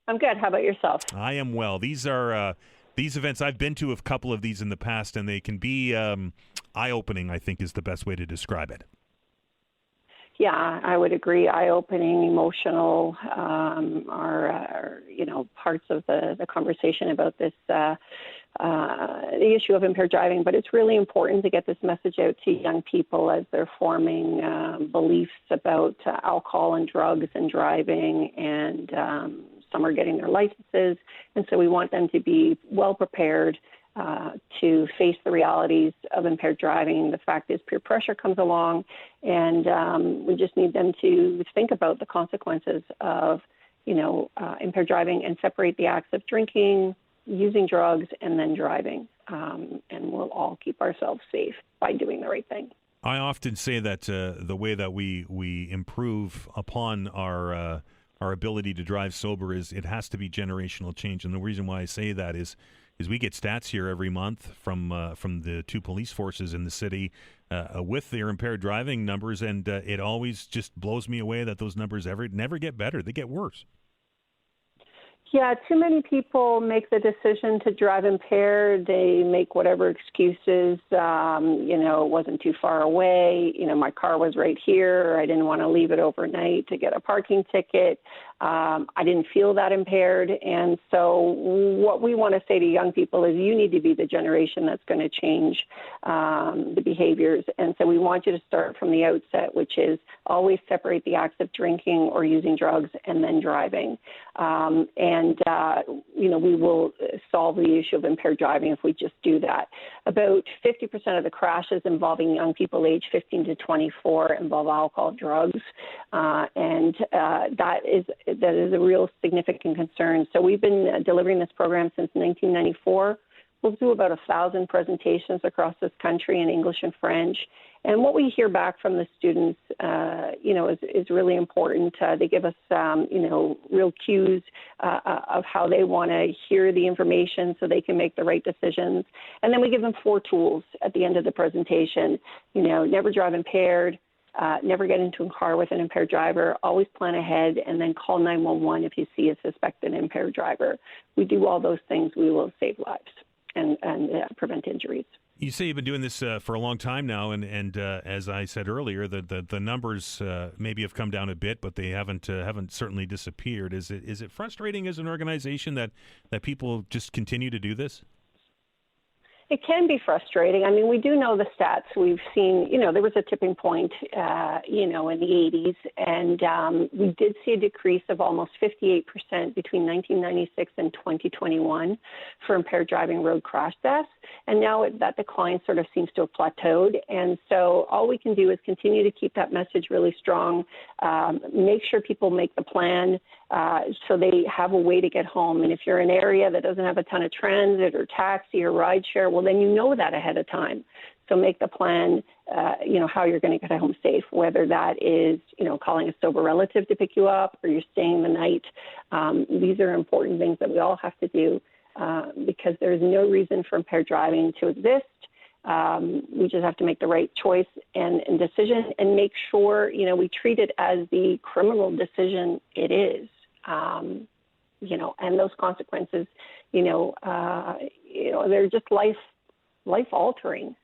I'm good. How about yourself? I am well. These are these events, I've been to a couple of these in the past, and they can be eye-opening, I think is the best way to describe it. Yeah, I would agree. Eye-opening, emotional are parts of the conversation about this, the issue of impaired driving. But it's really important to get this message out to young people as they're forming beliefs about alcohol and drugs and driving, and some are getting their licenses. And so we want them to be well prepared to face the realities of impaired driving. The fact is, peer pressure comes along, and we just need them to think about the consequences of, impaired driving, and separate the acts of drinking, using drugs, and then driving. And we'll all keep ourselves safe by doing the right thing. I often say that the way that we improve upon our ability to drive sober is it has to be generational change. And the reason why I say that is we get stats here every month from the two police forces in the city with their impaired driving numbers, and it always just blows me away that those numbers never get better. They get worse. Yeah, too many people make the decision to drive impaired. They make whatever excuses, it wasn't too far away, my car was right here, I didn't want to leave it overnight to get a parking ticket. I didn't feel that impaired. And so what we want to say to young people is you need to be the generation that's going to change the behaviors. And so we want you to start from the outset, which is always separate the acts of drinking or using drugs and then driving. We will solve the issue of impaired driving if we just do that. About 50% of the crashes involving young people aged 15 to 24 involve alcohol, drugs, that is a real significant concern. So we've been delivering this program since 1994. We'll do about 1,000 presentations across this country in English and French. And what we hear back from the students, is really important. They give us, real cues of how they want to hear the information so they can make the right decisions. And then we give them 4 tools at the end of the presentation. Never drive impaired, never get into a car with an impaired driver, always plan ahead, and then call 911 if you see a suspected impaired driver. We do all those things, we will save lives and prevent injuries. You say you've been doing this for a long time now, and as I said earlier, the numbers maybe have come down a bit, but they haven't certainly disappeared. Is it frustrating as an organization that people just continue to do this? It can be frustrating. I mean, we do know the stats. We've seen, there was a tipping point, in the 80s, and we did see a decrease of almost 58% between 1996 and 2021 for impaired driving road crash deaths. And now that decline sort of seems to have plateaued. And so all we can do is continue to keep that message really strong, make sure people make the plan so they have a way to get home. And if you're in an area that doesn't have a ton of transit or taxi or rideshare, well, then you know that ahead of time. So make the plan, how you're going to get home safe, whether that is, calling a sober relative to pick you up or you're staying the night. These are important things that we all have to do because there's no reason for impaired driving to exist. We just have to make the right choice and decision and make sure, we treat it as the criminal decision it is. And those consequences, they're just life altering.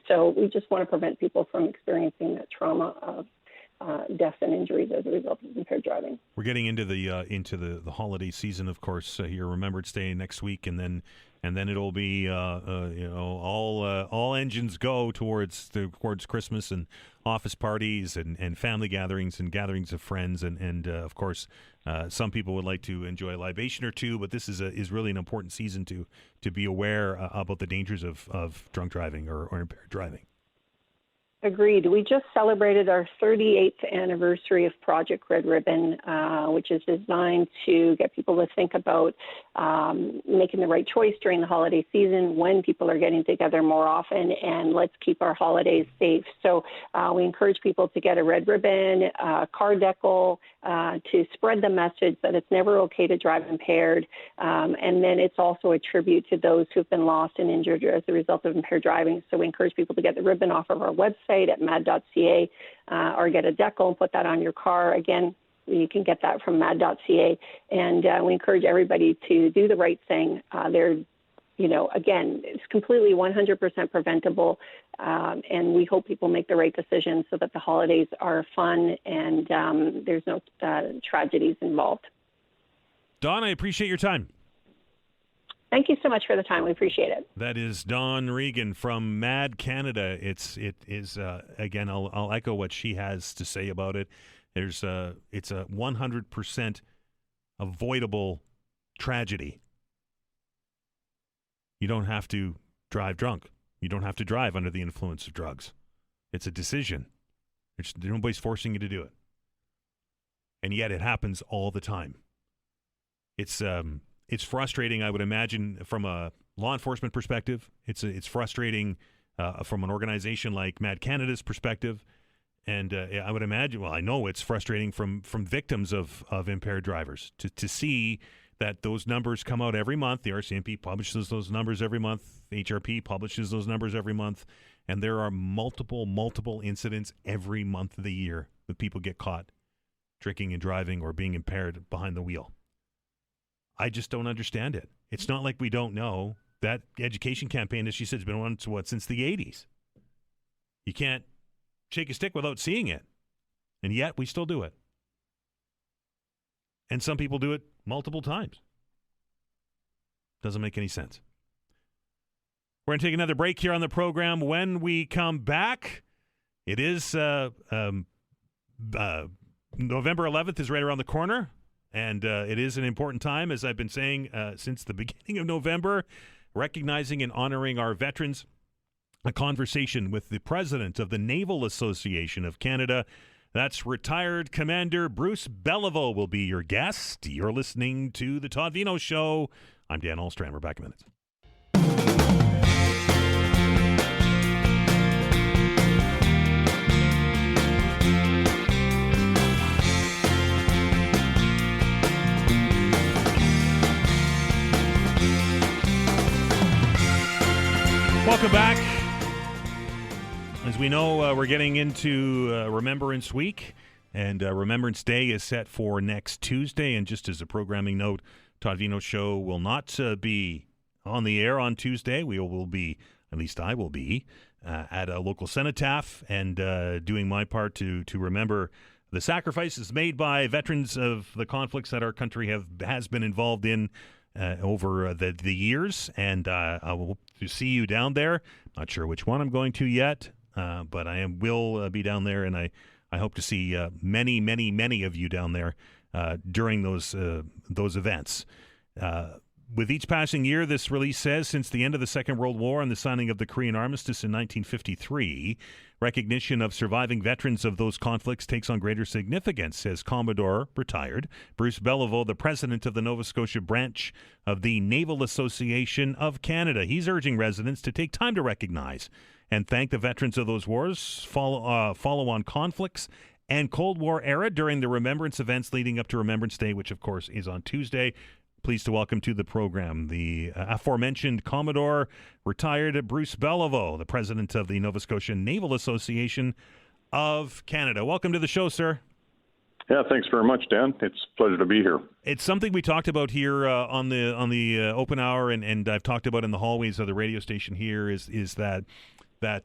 So we just want to prevent people from experiencing that trauma of deaths and injuries as a result of impaired driving. We're getting into the holiday season, of course. Here, Remembrance Day next week, and then it'll be all engines go towards Christmas and office parties and family gatherings and gatherings of friends and of course some people would like to enjoy a libation or two, but this is really an important season to be aware about the dangers of drunk driving or impaired driving. Agreed. We just celebrated our 38th anniversary of Project Red Ribbon, which is designed to get people to think about making the right choice during the holiday season when people are getting together more often, and let's keep our holidays safe. So we encourage people to get a red ribbon, car decal, to spread the message that it's never okay to drive impaired. And then it's also a tribute to those who've been lost and injured as a result of impaired driving. So we encourage people to get the ribbon off of our website at mad.ca or get a decal and put that on your car. Again, you can get that from mad.ca. And we encourage everybody to do the right thing. Again, it's completely 100% preventable. And we hope people make the right decision so that the holidays are fun and there's no tragedies involved. Dawn, I appreciate your time. Thank you so much for the time. We appreciate it. That is Dawn Regan from MAD Canada. It is again, I'll echo what she has to say about it. It's a 100% avoidable tragedy. You don't have to drive drunk. You don't have to drive under the influence of drugs. It's a decision. Nobody's forcing you to do it. And yet it happens all the time. It's frustrating, I would imagine, from a law enforcement perspective. It's frustrating from an organization like Mad Canada's perspective. And I would imagine, well, I know it's frustrating from victims of impaired drivers to see that those numbers come out every month. The RCMP publishes those numbers every month. HRP publishes those numbers every month. And there are multiple incidents every month of the year that people get caught drinking and driving or being impaired behind the wheel. I just don't understand it. It's not like we don't know. That education campaign, as she said, has been on since the 80s. You can't shake a stick without seeing it. And yet we still do it. And some people do it multiple times. Doesn't make any sense. We're going to take another break here on the program. When we come back, it is November 11th is right around the corner. And it is an important time, as I've been saying since the beginning of November, recognizing and honoring our veterans. A conversation with the president of the Naval Association of Canada. That's retired Commander Bruce Belliveau will be your guest. You're listening to The Todd Veinotte Show. I'm Dan Alstrand. We're back in a minute. Welcome back. As we know, we're getting into Remembrance Week, and Remembrance Day is set for next Tuesday. And just as a programming note, Todd Veinotte Show will not be on the air on Tuesday. We will be, at least I will be, at a local cenotaph and doing my part to remember the sacrifices made by veterans of the conflicts that our country has been involved in over the years. And I will see you down there. Not sure which one I'm going to yet. But I will be down there, and I hope to see many of you down there during those events. With each passing year, this release says, since the end of the Second World War and the signing of the Korean Armistice in 1953, recognition of surviving veterans of those conflicts takes on greater significance, says Commodore, retired, Bruce Belliveau, the president of the Nova Scotia branch of the Naval Association of Canada. He's urging residents to take time to recognize and thank the veterans of those wars, follow-on conflicts, and Cold War era during the remembrance events leading up to Remembrance Day, which, of course, is on Tuesday. Pleased to welcome to the program the aforementioned Commodore, retired Bruce Belliveau, the president of the Nova Scotia Naval Association of Canada. Welcome to the show, sir. Yeah, thanks very much, Dan. It's a pleasure to be here. It's something we talked about here on the open hour, and I've talked about in the hallways of the radio station here, is that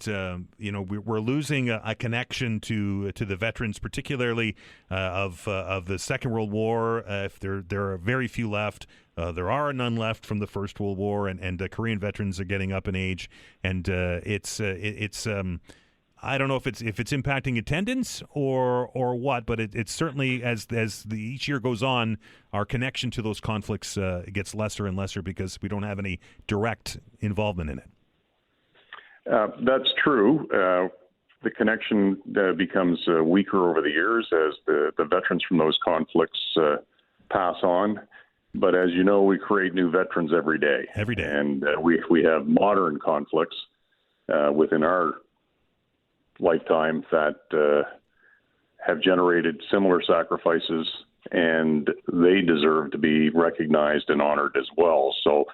we're losing a connection to the veterans, particularly of the Second World War. If there are very few left, there are none left from the First World War, and Korean veterans are getting up in age, and it's I don't know if it's impacting attendance or what, but it's certainly as each year goes on, our connection to those conflicts gets lesser and lesser because we don't have any direct involvement in it. That's true. The connection becomes weaker over the years as the veterans from those conflicts pass on. But as you know, we create new veterans every day. Every day. And we have modern conflicts within our lifetime that have generated similar sacrifices, and they deserve to be recognized and honored as well. So,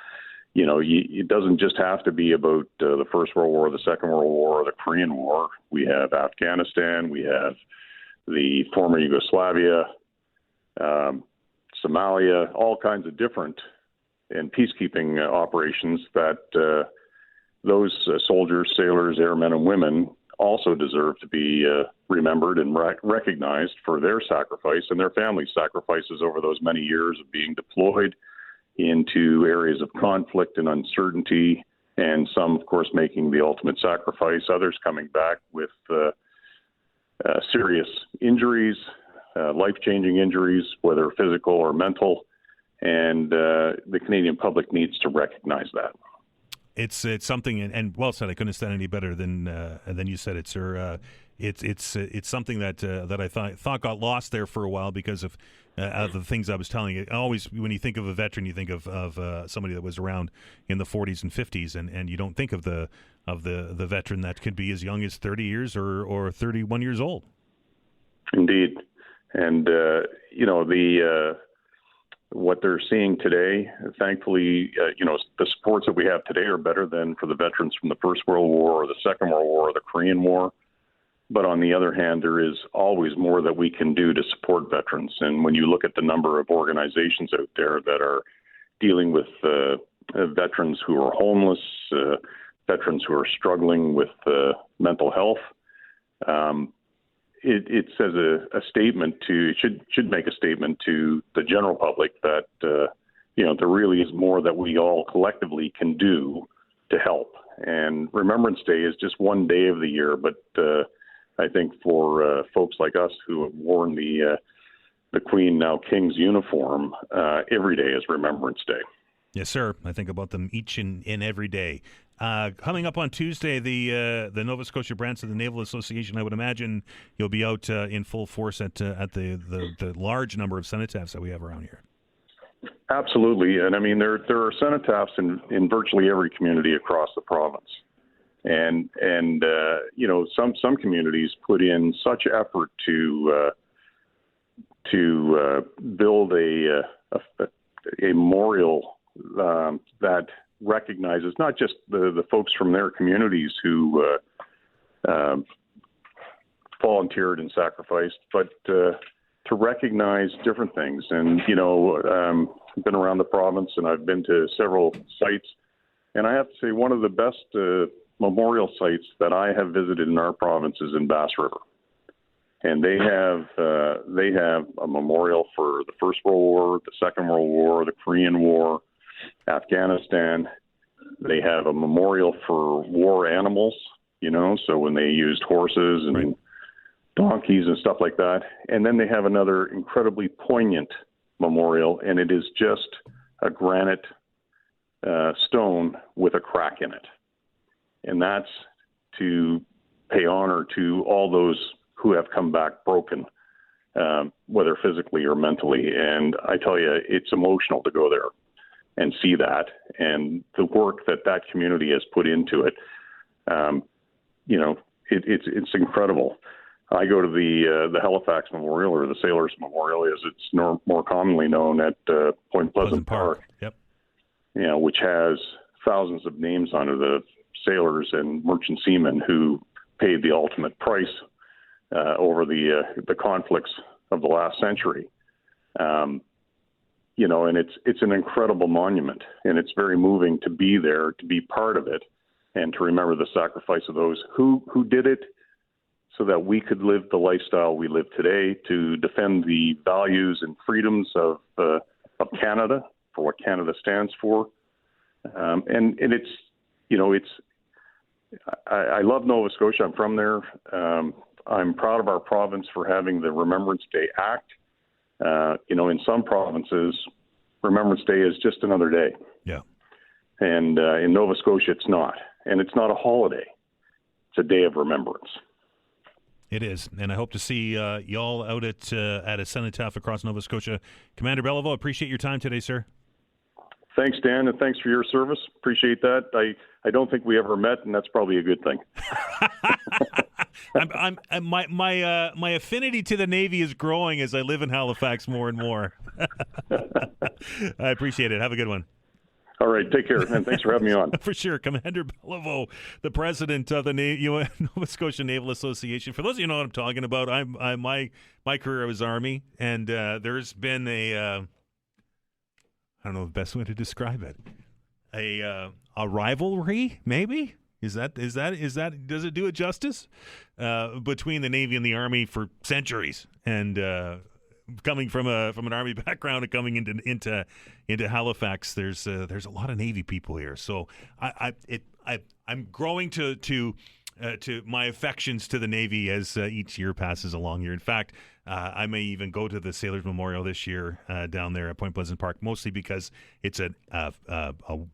it doesn't just have to be about the First World War, the Second World War, or the Korean War. We have Afghanistan, we have the former Yugoslavia, Somalia, all kinds of different and peacekeeping operations that those soldiers, sailors, airmen, and women also deserve to be remembered and recognized for their sacrifice and their families' sacrifices over those many years of being deployed into areas of conflict and uncertainty, and some, of course, making the ultimate sacrifice, others coming back with serious injuries, life-changing injuries, whether physical or mental, and the Canadian public needs to recognize that. It's something, and well said. I couldn't have said any better than you said it, sir. It's something that I thought got lost there for a while because of the things I was telling you. Always, when you think of a veteran, you think of somebody that was around in the 40s and 50s, and you don't think of the veteran that could be as young as 30 years or 31 years old. Indeed, and what they're seeing today, thankfully, the supports that we have today are better than for the veterans from the First World War or the Second World War or the Korean War. But on the other hand, there is always more that we can do to support veterans. And when you look at the number of organizations out there that are dealing with veterans who are homeless, veterans who are struggling with mental health, it says a statement should make a statement to the general public that there really is more that we all collectively can do to help. And Remembrance Day is just one day of the year, but I think for folks like us who have worn the Queen, now King's uniform, every day is Remembrance Day. Yes, sir. I think about them each and every day. Coming up on Tuesday, the Nova Scotia branch of the Naval Association, I would imagine you'll be out in full force at the large number of cenotaphs that we have around here. Absolutely. And I mean, there are cenotaphs in virtually every community across the province. And some communities put in such effort to build a memorial that recognizes not just the folks from their communities who volunteered and sacrificed, but to recognize different things. And I've been around the province and I've been to several sites, and I have to say one of the best memorial sites that I have visited in our province is in Bass River, and they have a memorial for the First World War, the Second World War, the Korean War, Afghanistan. They have a memorial for war animals, so when they used horses and donkeys and stuff like that. And then they have another incredibly poignant memorial, and it is just a granite stone with a crack in it. And that's to pay honor to all those who have come back broken, whether physically or mentally. And I tell you, it's emotional to go there and see that, and the work that community has put into it. It's incredible. I go to the Halifax Memorial, or the Sailors Memorial, as it's more commonly known, at Point Pleasant Park. Yep. Which has thousands of names on it of sailors and merchant seamen who paid the ultimate price over the conflicts of the last century. And it's an incredible monument, and it's very moving to be there, to be part of it, and to remember the sacrifice of those who did it so that we could live the lifestyle we live today, to defend the values and freedoms of Canada, for what Canada stands for. And I love Nova Scotia. I'm from there. I'm proud of our province for having the Remembrance Day Act. In some provinces, Remembrance Day is just another day. Yeah. And in Nova Scotia, it's not. And it's not a holiday. It's a day of remembrance. It is. And I hope to see y'all out at a cenotaph across Nova Scotia. Commander Belliveau, appreciate your time today, sir. Thanks, Dan, and thanks for your service. Appreciate that. I don't think we ever met, and that's probably a good thing. My affinity to the Navy is growing as I live in Halifax more and more. I appreciate it. Have a good one. All right, take care, and thanks for having me on. For sure. Commander Belliveau, the president of the Nova Scotia Naval Association. For those of you who know what I'm talking about, my career was Army, and there's been I don't know the best way to describe it. A rivalry, maybe? Is that does it do it justice? Between the Navy and the Army for centuries, and coming from an Army background and coming into Halifax, there's a lot of Navy people here. So I'm growing to my affections to the Navy as each year passes along here. In fact, I may even go to the Sailors Memorial this year down there at Point Pleasant Park, mostly because it's a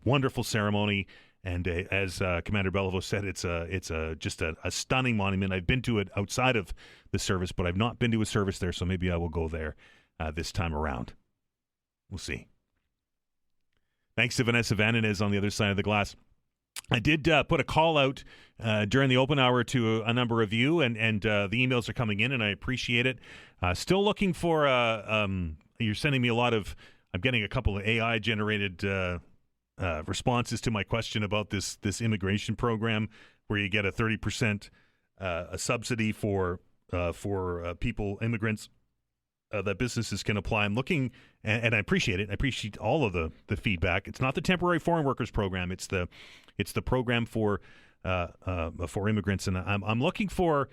wonderful ceremony. And as Commander Belliveau said, it's just a stunning monument. I've been to it outside of the service, but I've not been to a service there, so maybe I will go there this time around. We'll see. Thanks to Vanessa Vandenez on the other side of the glass. I did put a call out during the open hour to a number of you, and the emails are coming in, and I appreciate it. Still looking for, you're sending me a lot of, I'm getting a couple of AI-generated responses to my question about this immigration program where you get a 30% a subsidy for people, immigrants, that businesses can apply. I'm looking, and I appreciate it. I appreciate all of the feedback. It's not the temporary foreign workers program. It's the program for immigrants, and I'm looking for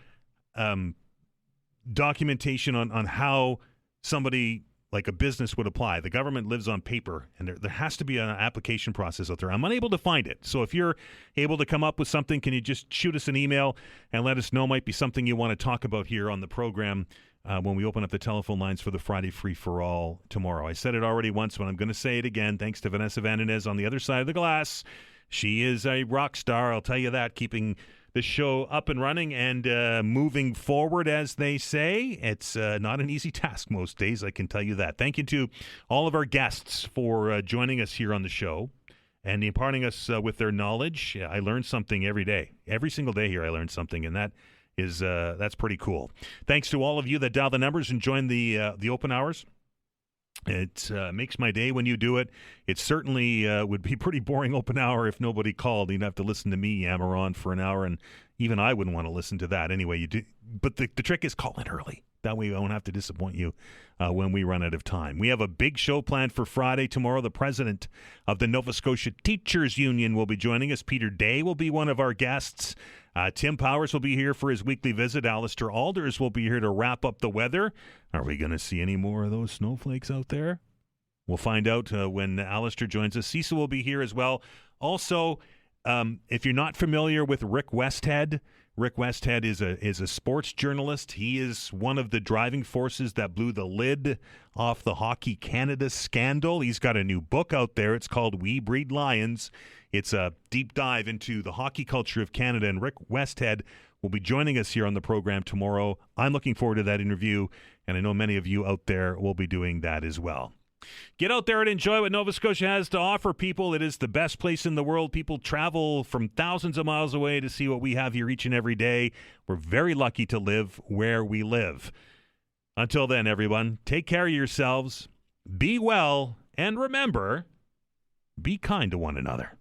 documentation on how somebody like a business would apply. The government lives on paper, and there has to be an application process out there. I'm unable to find it. So if you're able to come up with something, can you just shoot us an email and let us know? Might be something you want to talk about here on the program when we open up the telephone lines for the Friday Free-for-All tomorrow. I said it already once, but I'm going to say it again. Thanks to Vanessa Vandenez on the other side of the glass. She is a rock star, I'll tell you that, keeping the show up and running and moving forward, as they say. It's not an easy task most days, I can tell you that. Thank you to all of our guests for joining us here on the show and imparting us with their knowledge. I learn something every day. Every single day here I learn something, and that's pretty cool. Thanks to all of you that dial the numbers and join the open hours. It makes my day when you do it. It certainly would be pretty boring open hour if nobody called. You'd have to listen to me yammer on for an hour, and even I wouldn't want to listen to that anyway. You do, but the trick is call in early. That way I won't have to disappoint you when we run out of time. We have a big show planned for Friday. Tomorrow, the president of the Nova Scotia Teachers Union will be joining us. Peter Day will be one of our guests. Tim Powers will be here for his weekly visit. Alistair Alders will be here to wrap up the weather. Are we going to see any more of those snowflakes out there? We'll find out when Alistair joins us. Cecil will be here as well. Also, if you're not familiar with Rick Westhead, Rick Westhead is a sports journalist. He is one of the driving forces that blew the lid off the Hockey Canada scandal. He's got a new book out there. It's called We Breed Lions. It's a deep dive into the hockey culture of Canada, and Rick Westhead will be joining us here on the program tomorrow. I'm looking forward to that interview, and I know many of you out there will be doing that as well. Get out there and enjoy what Nova Scotia has to offer, people. It is the best place in the world. People travel from thousands of miles away to see what we have here each and every day. We're very lucky to live where we live. Until then, everyone, take care of yourselves, be well, and remember, be kind to one another.